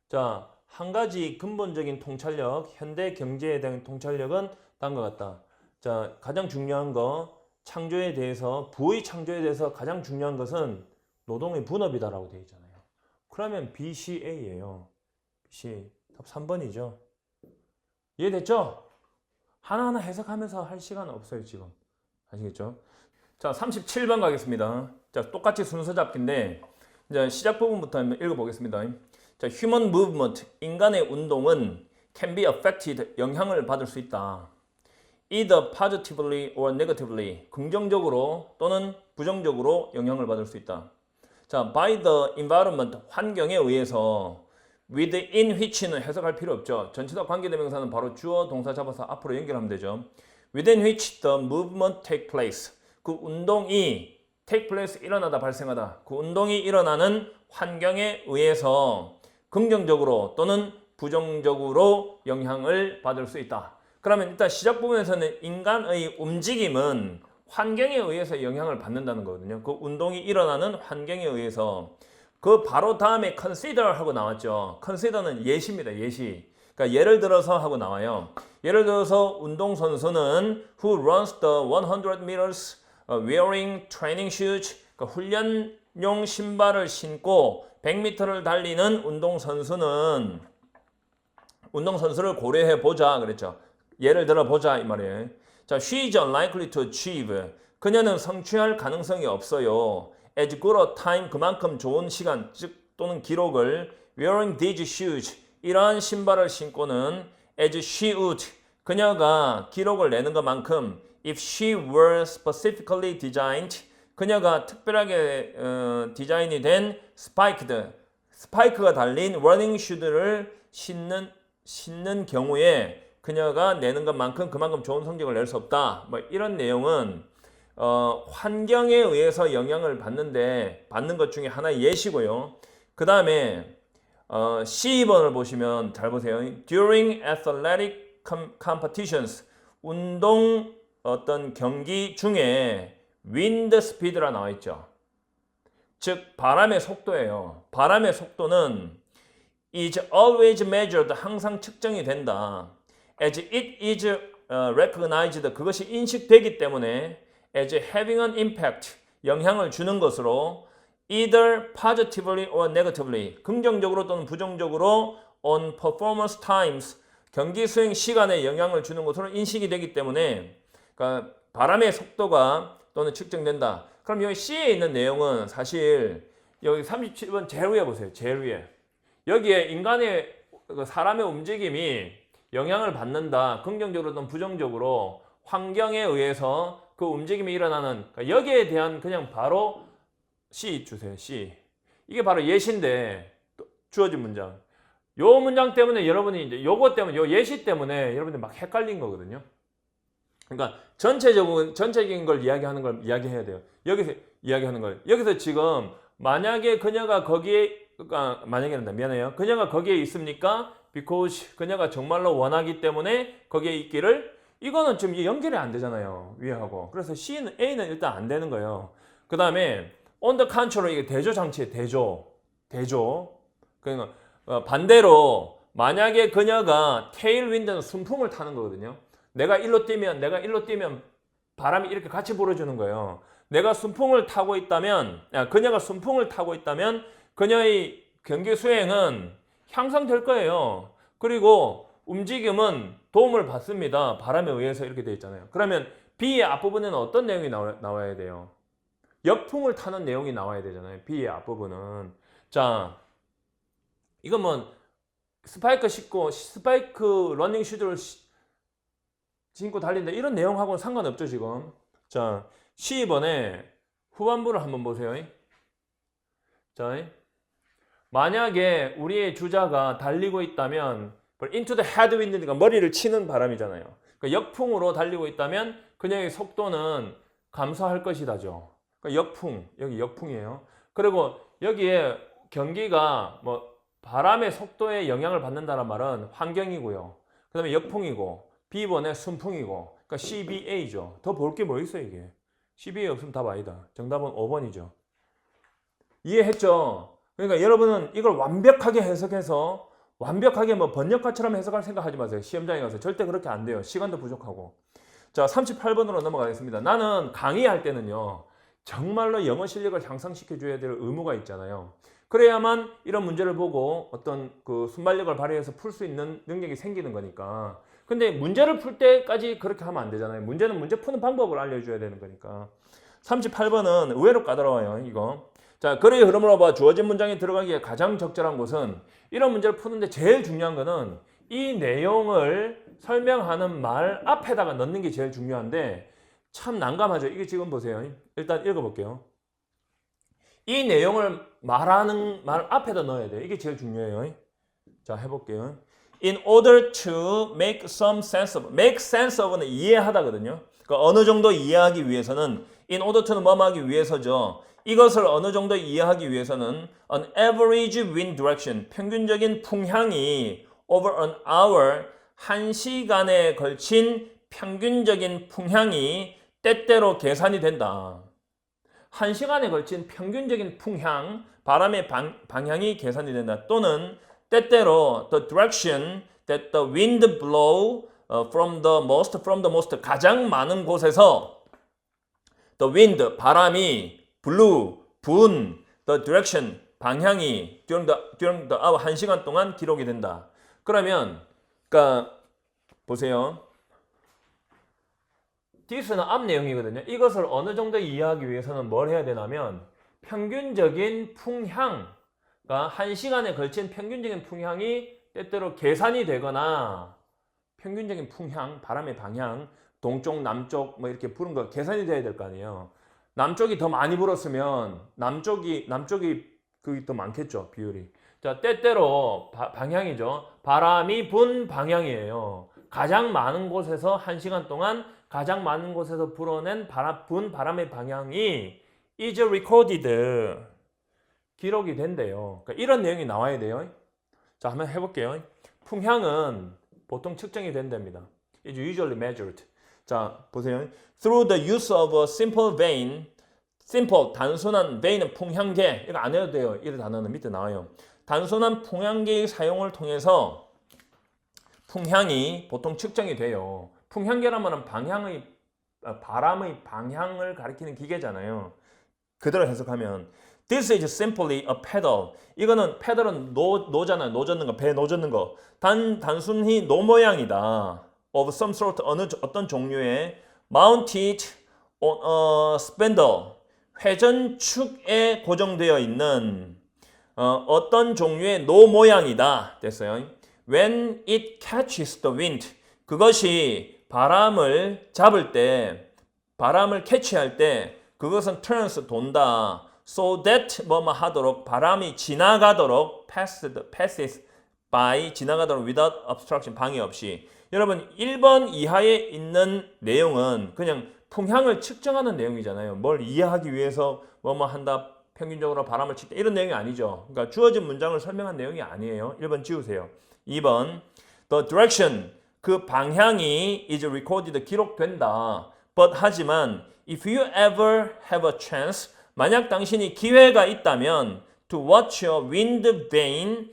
자, 한 가지 근본적인 통찰력, 현대 경제에 대한 통찰력은 다음과 같다. 자, 가장 중요한 거, 창조에 대해서, 부의 창조에 대해서 가장 중요한 것은 노동의 분업이다라고 되어 있잖아요. 그러면 BCA예요. BC. 답 3번이죠. 이해됐죠? 하나하나 해석하면서 할 시간은 없어요, 지금. 아시겠죠? 자, 37번 가겠습니다. 자, 똑같이 순서 잡기인데, 이제 시작 부분부터 한번 읽어보겠습니다. 자, human movement, 인간의 운동은 can be affected, 영향을 받을 수 있다. either positively or negatively, 긍정적으로 또는 부정적으로 영향을 받을 수 있다. 자, by the environment, 환경에 의해서, within which는 해석할 필요 없죠. 전치사 관계대명사는 바로 주어 동사 잡아서 앞으로 연결하면 되죠. within which the movement take place, 그 운동이 take place, 일어나다, 발생하다. 그 운동이 일어나는 환경에 의해서 긍정적으로 또는 부정적으로 영향을 받을 수 있다. 그러면 일단 시작 부분에서는 인간의 움직임은 환경에 의해서 영향을 받는다는 거거든요. 그 운동이 일어나는 환경에 의해서. 그 바로 다음에 consider 하고 나왔죠. consider는 예시입니다. 예시. 그러니까 예를 들어서 하고 나와요. 예를 들어서 운동선수는 who runs the 100 meters wearing training shoes, 그러니까 훈련용 신발을 신고 100m를 달리는 운동선수를 고려해 보자 그랬죠. 예를 들어 보자 이 말이에요. 자, she is unlikely to achieve. 그녀는 성취할 가능성이 없어요. as good a time, 그만큼 좋은 시간, 즉 또는 기록을 wearing these shoes, 이러한 신발을 신고는 as she would, 그녀가 기록을 내는 것만큼 if she were specifically designed, 그녀가 특별하게 디자인이 된 스파이크가 달린 러닝 슈즈를 신는 경우에 그녀가 내는 것만큼 그만큼 좋은 성적을 낼 수 없다. 뭐 이런 내용은 환경에 의해서 영향을 받는 것 중에 하나의 예시고요. 그 다음에 C번을 보시면 잘 보세요. During athletic competitions, 운동 어떤 경기 중에 wind speed라 나와 있죠. 즉 바람의 속도예요. 바람의 속도는 is always measured, 항상 측정이 된다. as it is recognized, 그것이 인식되기 때문에 as having an impact, 영향을 주는 것으로 either positively or negatively, 긍정적으로 또는 부정적으로 on performance times, 경기 수행 시간에 영향을 주는 것으로 인식이 되기 때문에, 그러니까 바람의 속도가 또는 측정된다. 그럼 여기 C에 있는 내용은 사실 여기 37번 제일 위에 보세요. 제일 위에. 여기에 인간의 사람의 움직임이 영향을 받는다. 긍정적으로 또는 부정적으로 환경에 의해서 그 움직임이 일어나는 그러니까 여기에 대한 그냥 바로 C 주세요. C. 이게 바로 예시인데 주어진 문장. 요 문장 때문에 여러분이 이제 요거 때문에 요 예시 때문에 여러분들 막 헷갈린 거거든요. 그러니까 전체적인 걸 이야기하는 걸 이야기해야 돼요. 여기서 이야기하는 걸. 여기서 지금 만약에 그녀가 거기에 그러니까 만약에는 미안해요. 그녀가 거기에 있습니까? because 그녀가 정말로 원하기 때문에 거기에 있기를 이거는 지금 연결이 안 되잖아요. 위하고. 그래서 C는 A는 일단 안 되는 거예요. 그 다음에 on the contrary 이게 대조 장치에 대조. 그러니까 반대로 만약에 그녀가 테일윈드는 순풍을 타는 거거든요. 내가 일로 뛰면 바람이 이렇게 같이 불어주는 거예요. 내가 순풍을 타고 있다면 그녀가 순풍을 타고 있다면 그녀의 경기 수행은 향상될 거예요. 그리고 움직임은 도움을 받습니다. 바람에 의해서 이렇게 되어 있잖아요. 그러면 B의 앞부분에는 어떤 내용이 나와야 돼요? 역풍을 타는 내용이 나와야 되잖아요. B의 앞부분은. 자, 이건 뭐 스파이크 신고 스파이크 러닝 슈즈를 신고 달린다 이런 내용하고는 상관없죠 지금. 자, 12번에 후반부를 한번 보세요. 자, 만약에 우리의 주자가 달리고 있다면 into the headwind니까 머리를 치는 바람이잖아요. 그러니까 역풍으로 달리고 있다면 그녀의 속도는 감소할 것이다죠. 그러니까 역풍, 여기 역풍이에요. 그리고 여기에 경기가 뭐 바람의 속도에 영향을 받는다는 말은 환경이고요. 그 다음에 역풍이고 B번에 순풍이고 그러니까 CBA죠. 더 볼 게 뭐 있어요 이게. CBA 없으면 답 아니다. 정답은 5번이죠. 이해했죠? 그러니까 여러분은 이걸 완벽하게 해석해서 완벽하게 뭐 번역가처럼 해석할 생각하지 마세요. 시험장에 가서 절대 그렇게 안 돼요. 시간도 부족하고. 자, 38번으로 넘어가겠습니다. 나는 강의할 때는요. 정말로 영어 실력을 향상시켜 줘야 될 의무가 있잖아요. 그래야만 이런 문제를 보고 어떤 그 순발력을 발휘해서 풀 수 있는 능력이 생기는 거니까. 근데 문제를 풀 때까지 그렇게 하면 안 되잖아요. 문제는 문제 푸는 방법을 알려줘야 되는 거니까. 38번은 의외로 까다로워요. 이거. 자, 글의 흐름으로 봐 주어진 문장에 들어가기에 가장 적절한 곳은 이런 문제를 푸는데 제일 중요한 거는 이 내용을 설명하는 말 앞에다가 넣는 게 제일 중요한데 참 난감하죠. 이게 지금 보세요. 일단 읽어볼게요. 이 내용을 말하는 말 앞에다 넣어야 돼요. 이게 제일 중요해요. 자, 해볼게요. In order to make some sense of, make sense of는 이해하다거든요. 그러니까 어느 정도 이해하기 위해서는 in order to는 뭐 하기 위해서죠. 이것을 어느 정도 이해하기 위해서는 an average wind direction, 평균적인 풍향이 over an hour, 1시간에 걸친 평균적인 풍향이 때때로 계산이 된다. 1시간에 걸친 평균적인 풍향, 바람의 방향이 계산이 된다. 또는 때때로 the direction that the wind blow from the most 가장 많은 곳에서 the wind 바람이 blew 분 the direction 방향이 during the hour 1시간 동안 기록이 된다. 그러면 그러니까 보세요. this는 앞 내용이거든요. 이것을 어느 정도 이해하기 위해서는 뭘 해야 되냐면 평균적인 풍향, 그러니까 1시간에 걸친 평균적인 풍향이 때때로 계산이 되거나 평균적인 풍향, 바람의 방향, 동쪽, 남쪽 뭐 이렇게 부는 거 계산이 돼야 될 거 아니에요. 남쪽이 더 많이 불었으면 남쪽이 그게 더 많겠죠, 비율이. 자, 때때로 방향이죠. 바람이 분 방향이에요. 가장 많은 곳에서 1시간 동안 가장 많은 곳에서 불어낸 분 바람의 방향이 is recorded. 기록이 된대요. 그러니까 이런 내용이 나와야 돼요. 자, 한번 해볼게요. 풍향은 보통 측정이 된답니다. It's usually measured. 자, 보세요. Through the use of a simple vane, simple, 단순한 vane은 풍향계. 이거 안 해도 돼요. 이 단어는 밑에 나와요. 단순한 풍향계의 사용을 통해서 풍향이 보통 측정이 돼요. 풍향계라면 바람의 방향을 가리키는 기계잖아요. 그대로 해석하면 This is simply a pedal. 이거는 pedal은 노잖아요. 노젓는 거, 배 노젓는 거. 단순히 노 모양이다. Of some sort, 어떤 종류의 mounted on a spindle. 회전축에 고정되어 있는 어떤 종류의 노 모양이다. 됐어요. When it catches the wind. 그것이 바람을 잡을 때, 바람을 캐치할 때 그것은 turns 돈다. So that 뭐뭐 하도록 바람이 지나가도록 passes by 지나가도록 without obstruction 방해 없이. 여러분 1번 이하에 있는 내용은 그냥 풍향을 측정하는 내용이잖아요. 뭘 이해하기 위해서 뭐뭐 한다. 평균적으로 바람을 칠 때 이런 내용이 아니죠. 그러니까 주어진 문장을 설명한 내용이 아니에요. 1번 지우세요. 2번 the direction 그 방향이 is recorded 기록된다. But 하지만 if you ever have a chance 만약 당신이 기회가 있다면 to watch your wind vane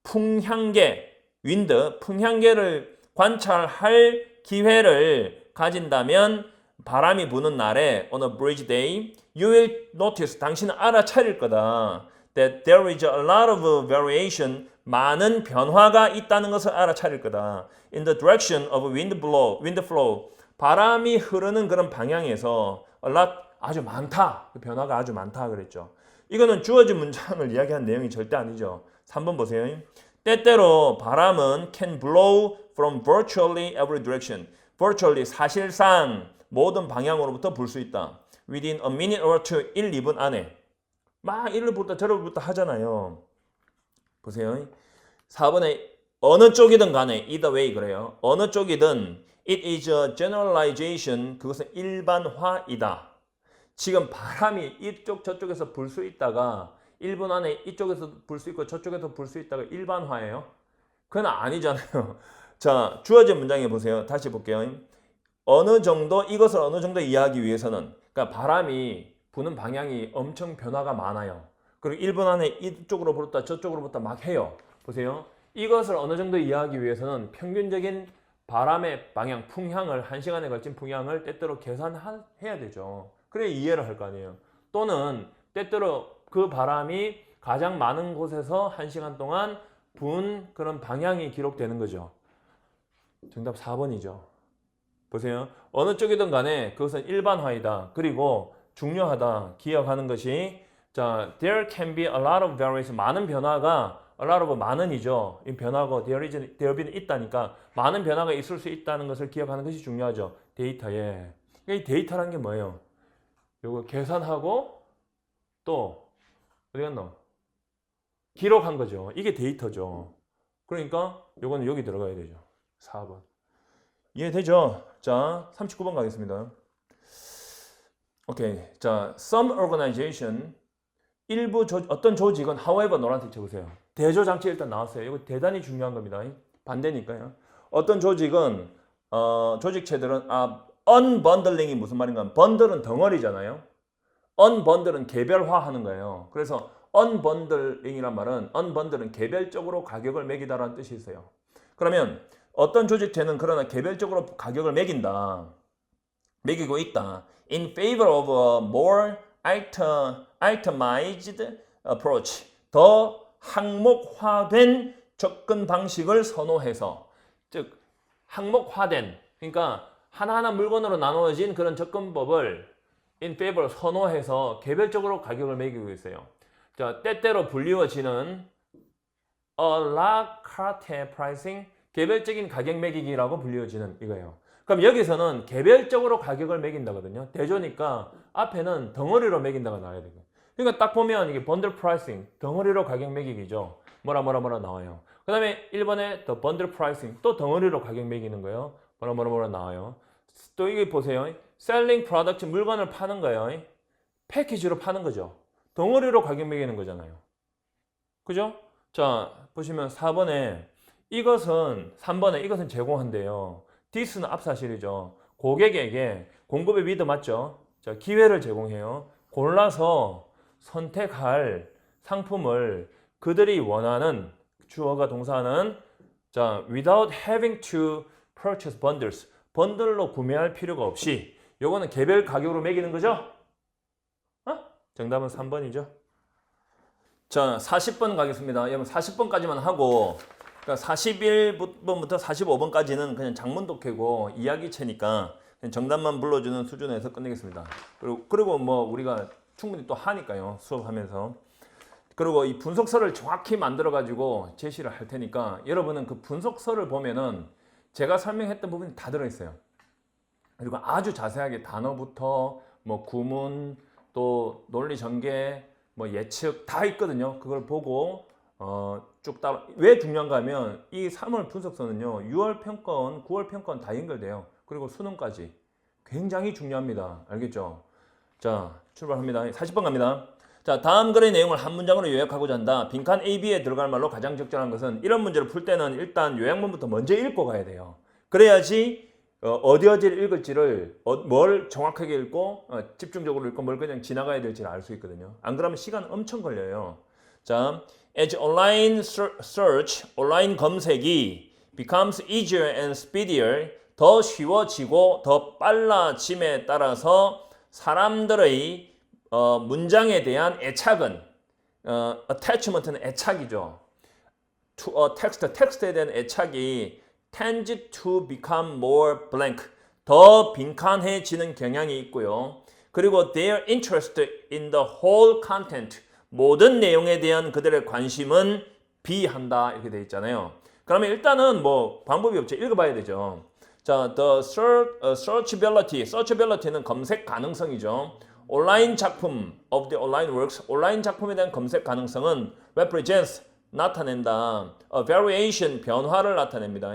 풍향계 wind 풍향계를 관찰할 기회를 가진다면 바람이 부는 날에 on a breeze day you will notice 당신은 알아차릴 거다 that there is a lot of variation 많은 변화가 있다는 것을 알아차릴 거다 in the direction of wind flow 바람이 흐르는 그런 방향에서 a lot 아주 많다 변화가 아주 많다 그랬죠. 이거는 주어진 문장을 이야기한 내용이 절대 아니죠. 3번 보세요. 때때로 바람은 can blow from virtually every direction virtually 사실상 모든 방향으로부터 불 수 있다. Within a minute or two, 1, 2분 안에. 막 이를부터 저를부터 하잖아요. 보세요. 4번에 어느 쪽이든 간에 either way 그래요. 어느 쪽이든 it is a generalization. 그것은 일반화이다. 지금 바람이 이쪽 저쪽에서 불 수 있다가 1분 안에 이쪽에서 불 수 있고 저쪽에서 불 수 있다가 일반화예요. 그건 아니잖아요. 자, 주어진 문장에 보세요. 다시 볼게요. 어느 정도 이것을 어느 정도 이해하기 위해서는 그러니까 바람이 부는 방향이 엄청 변화가 많아요. 그리고 1분 안에 이쪽으로 불었다 저쪽으로 불었다 막 해요. 보세요. 이것을 어느 정도 이해하기 위해서는 평균적인 바람의 방향, 풍향을 1시간에 걸친 풍향을 때때로 계산해야 되죠. 그래야 이해를 할 거 아니에요. 또는 때때로 그 바람이 가장 많은 곳에서 1시간 동안 분 그런 방향이 기록되는 거죠. 정답 4번이죠. 보세요. 어느 쪽이든 간에 그것은 일반화이다. 그리고 중요하다. 기억하는 것이 자, there can be a lot of variation. 많은 변화가 a lot of 많은이죠. 이 변화가 there be는 있다니까 많은 변화가 있을 수 있다는 것을 기억하는 것이 중요하죠. 데이터에. 이 데이터란 게 뭐예요? 요거 계산하고 또 어디 갔노? 기록한 거죠. 이게 데이터죠. 그러니까 요거는 여기 들어가야 되죠. 4번. 이해되죠? 자, 39번 가겠습니다. 오케이. 자, some organization 일부 어떤 조직은 however 노란색 쳐보세요. 대조장치 일단 나왔어요. 이거 대단히 중요한 겁니다. 반대니까요. 어떤 조직은 조직체들은 unbundling이 무슨 말인가? 번들은 덩어리잖아요. unbundle은 개별화하는 거예요. 그래서 unbundling이란 말은 unbundle은 개별적으로 가격을 매기다라는 뜻이 있어요. 그러면 어떤 조직체는 그러나 개별적으로 가격을 매기고 있다. In favor of a more itemized approach. 더 항목화된 접근 방식을 선호해서. 즉 항목화된 그러니까 하나하나 물건으로 나누어진 그런 접근법을 in favor 선호해서 개별적으로 가격을 매기고 있어요. 자, 때때로 불리워지는 a la carte pricing 개별적인 가격 매기기라고 불리워지는 이거예요. 그럼 여기서는 개별적으로 가격을 매긴다거든요. 대조니까 앞에는 덩어리로 매긴다가 나와야 되고. 그러니까 딱 보면 이게 bundle pricing 덩어리로 가격 매기기죠. 뭐라 나와요. 그 다음에 1번에 the bundle pricing 또 덩어리로 가격 매기는 거예요. 뭐라 나와요. 또 이게 보세요. selling product 물건을 파는 거예요. 패키지로 파는 거죠. 덩어리로 가격 매기는 거잖아요. 그죠? 자, 보시면 4번에 이것은 3번에 이것은 제공한대요. this는 앞사실이죠. 고객에게 공급의 미드 맞죠? 자, 기회를 제공해요. 골라서 선택할 상품을 그들이 원하는 주어가 동사는 자, without having to purchase bundles. 번들로 구매할 필요가 없이 요거는 개별 가격으로 매기는 거죠? 정답은 3번이죠. 자, 40번 가겠습니다. 여러분 40번까지만 하고 그러니까 41번부터 45번까지는 그냥 장문 독해고 이야기체니까 그냥 정답만 불러주는 수준에서 끝내겠습니다. 그리고 뭐 우리가 충분히 또 하니까요. 수업하면서. 그리고 이 분석서를 정확히 만들어 가지고 제시를 할 테니까 여러분은 그 분석서를 보면은 제가 설명했던 부분이 다 들어있어요. 그리고 아주 자세하게 단어부터 뭐 구문 또 논리 전개 뭐 예측 다 있거든요. 그걸 보고 쭉 따라 왜 중요한가 하면 이 3월 분석서는요 6월 평가원 9월 평가원 다 연결돼요. 그리고 수능까지 굉장히 중요합니다. 알겠죠? 자 출발합니다. 40번 갑니다. 자 다음 글의 내용을 한 문장으로 요약하고자 한다. 빈칸 A, B에 들어갈 말로 가장 적절한 것은 이런 문제를 풀 때는 일단 요약문부터 먼저 읽고 가야 돼요. 그래야지 어디를 읽을지를 뭘 정확하게 읽고 집중적으로 읽고 뭘 그냥 지나가야 될지를 알 수 있거든요. 안 그러면 시간 엄청 걸려요. 자, as online search, 온라인 검색이 becomes easier and speedier, 더 쉬워지고 더 빨라짐에 따라서 사람들의 문장에 대한 애착은 attachment는 애착이죠. to a text, 텍스트에 대한 애착이 tends to become more blank, 더 빈칸해지는 경향이 있고요. 그리고 their interest in the whole content, 모든 내용에 대한 그들의 관심은 비한다 이렇게 되어 있잖아요. 그러면 일단은 뭐 방법이 없죠. 읽어봐야 되죠. 자, the searchability는 검색 가능성이죠. 온라인 작품 of the online works, 온라인 작품에 대한 검색 가능성은 represents, 나타낸다. A variation, 변화를 나타냅니다.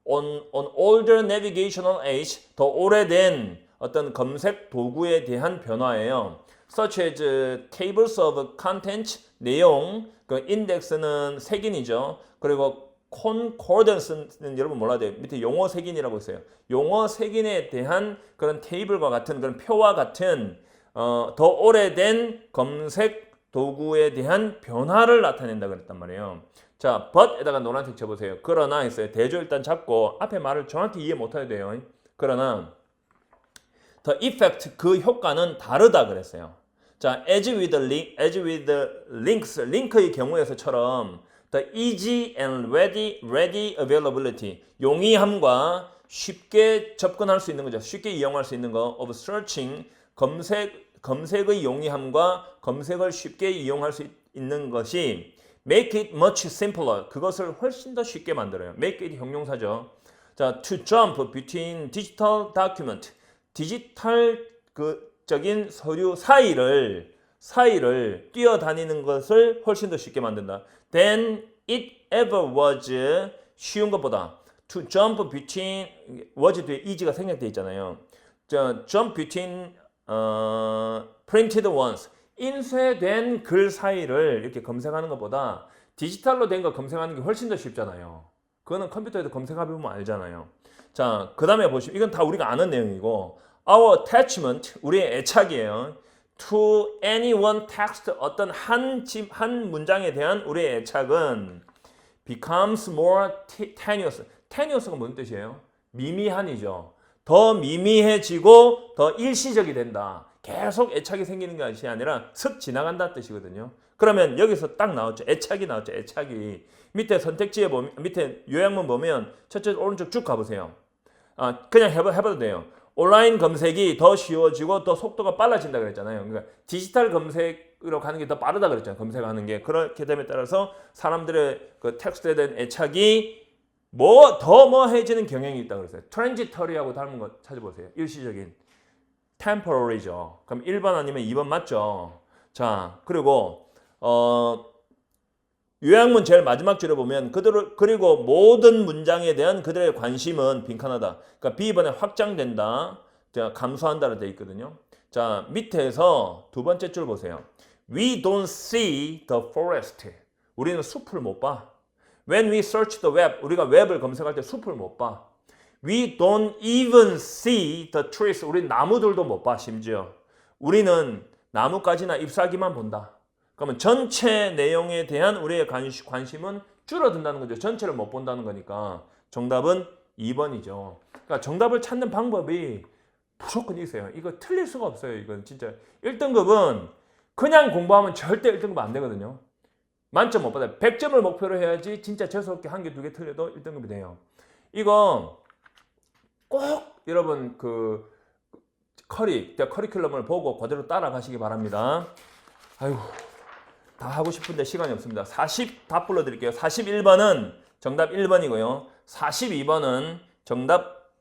On older navigational age, 더 오래된 어떤 검색 도구에 대한 변화예요. Such as tables of content, 내용, 그 index는 색인이죠. 그리고 concordance는 여러분 몰라야 돼요. 밑에 용어 색인이라고 있어요. 용어 색인에 대한 그런 테이블과 같은 그런 표와 같은 더 오래된 검색 도구에 대한 변화를 나타낸다 그랬단 말이에요. 자, but에다가 노란색 쳐보세요. 그러나 했어요. 대조 일단 잡고 앞에 말을 정확히 이해 못해야 돼요. 그러나 the effect, 그 효과는 다르다 그랬어요. 자, as with links, 링크의 경우에서처럼 the easy and ready availability, 용이함과 쉽게 접근할 수 있는 거죠. 쉽게 이용할 수 있는 거 of searching, 검색의 용이함과 검색을 쉽게 이용할 수 있는 것이 make it much simpler, 그것을 훨씬 더 쉽게 만들어요. make it 형용사죠. 자, to jump between digital document, 디지털 적인 서류 사이를 뛰어다니는 것을 훨씬 더 쉽게 만든다. than it ever was, 쉬운 것보다. to jump between, was 뒤에 easy가 생략되어 있잖아요. 자, jump between printed ones, 인쇄된 글 사이를 이렇게 검색하는 것보다 디지털로 된 거 검색하는 게 훨씬 더 쉽잖아요. 그거는 컴퓨터에도 검색해보면 알잖아요. 자, 그 다음에 보시면 이건 다 우리가 아는 내용이고 our attachment, 우리의 애착이에요. to any one text, 어떤 한 문장에 대한 우리의 애착은 becomes more tenuous. tenuous가 무슨 뜻이에요? 미미한이죠. 더 미미해지고 더 일시적이 된다. 계속 애착이 생기는 것이 아니라 슥 지나간다는 뜻이거든요. 그러면 여기서 딱 나왔죠. 애착이 나왔죠. 애착이. 밑에 선택지에 보면, 밑에 요약문 보면 첫째 오른쪽 쭉 가보세요. 그냥 해봐도 돼요. 온라인 검색이 더 쉬워지고 더 속도가 빨라진다 그랬잖아요. 그러니까 디지털 검색으로 가는 게 더 빠르다 그랬잖아요. 검색하는 게. 그렇게 됨에 따라서 사람들의 그 텍스트에 대한 애착이 더 해지는 경향이 있다 그랬어요. transitory하고 닮은 거 찾아보세요. 일시적인. temporary죠. 그럼 1번 아니면 2번 맞죠? 자, 그리고 요약문 제일 마지막 줄에 보면 그리고 모든 문장에 대한 그들의 관심은 빈칸하다. 그러니까 B번에 확장된다. 자, 감소한다로 되어 있거든요. 자, 밑에서 두 번째 줄 보세요. We don't see the forest. 우리는 숲을 못 봐. When we search the web, 우리가 웹을 검색할 때 숲을 못 봐. We don't even see the trees. 우리 나무들도 못 봐, 심지어. 우리는 나뭇가지나 잎사귀만 본다. 그러면 전체 내용에 대한 우리의 관심은 줄어든다는 거죠. 전체를 못 본다는 거니까. 정답은 2번이죠. 그러니까 정답을 찾는 방법이 무조건 있어요. 이거 틀릴 수가 없어요. 이건 진짜. 1등급은 그냥 공부하면 절대 1등급 안 되거든요. 만점 못 받아요. 100점을 목표로 해야지 진짜 재수없게 한 개, 두 개 틀려도 1등급이 돼요. 이거 꼭 여러분 그 커리큘럼을 보고 그대로 따라가시기 바랍니다. 아이고, 다 하고 싶은데 시간이 없습니다. 40 다 불러드릴게요. 41번은 정답 1번이고요. 42번은 정답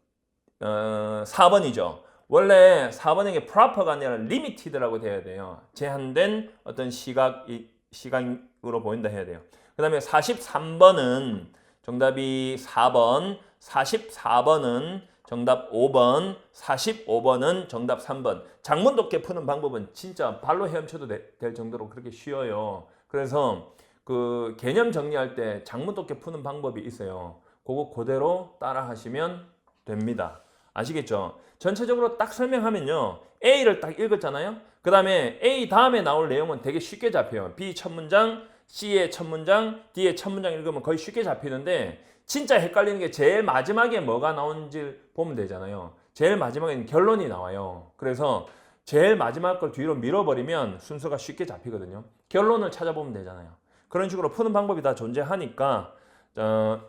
4번이죠. 원래 4번에게 proper가 아니라 limited라고 돼야 돼요. 제한된 어떤 시각으로 보인다 해야 돼요. 그 다음에 43번은 정답이 4번, 44번은 정답 5번, 45번은 정답 3번. 장문 독해 푸는 방법은 진짜 발로 헤엄쳐도 될 정도로 그렇게 쉬워요. 그래서 그 개념 정리할 때 장문 독해 푸는 방법이 있어요. 그거 그대로 따라 하시면 됩니다. 아시겠죠? 전체적으로 딱 설명하면요. A를 딱 읽었잖아요. 그 다음에 A 다음에 나올 내용은 되게 쉽게 잡혀요. B 첫 문장, C의 첫 문장, D의 첫 문장 읽으면 거의 쉽게 잡히는데 진짜 헷갈리는 게 제일 마지막에 뭐가 나오는지 보면 되잖아요. 제일 마지막에는 결론이 나와요. 그래서 제일 마지막 걸 뒤로 밀어버리면 순서가 쉽게 잡히거든요. 결론을 찾아보면 되잖아요. 그런 식으로 푸는 방법이 다 존재하니까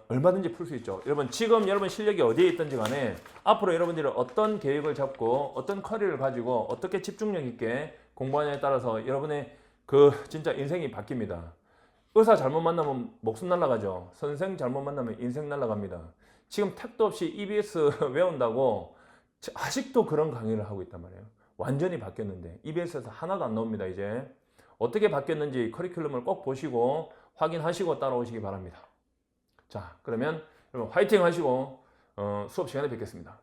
얼마든지 풀 수 있죠. 여러분 지금 여러분 실력이 어디에 있든지 간에 앞으로 여러분들이 어떤 계획을 잡고 어떤 커리어를 가지고 어떻게 집중력 있게 공부하냐에 따라서 여러분의 그 진짜 인생이 바뀝니다. 의사 잘못 만나면 목숨 날아가죠. 선생 잘못 만나면 인생 날아갑니다. 지금 택도 없이 EBS 외운다고 아직도 그런 강의를 하고 있단 말이에요. 완전히 바뀌었는데 EBS에서 하나도 안 나옵니다. 이제 어떻게 바뀌었는지 커리큘럼을 꼭 보시고 확인하시고 따라오시기 바랍니다. 자, 그러면 여러분 화이팅 하시고 수업 시간에 뵙겠습니다.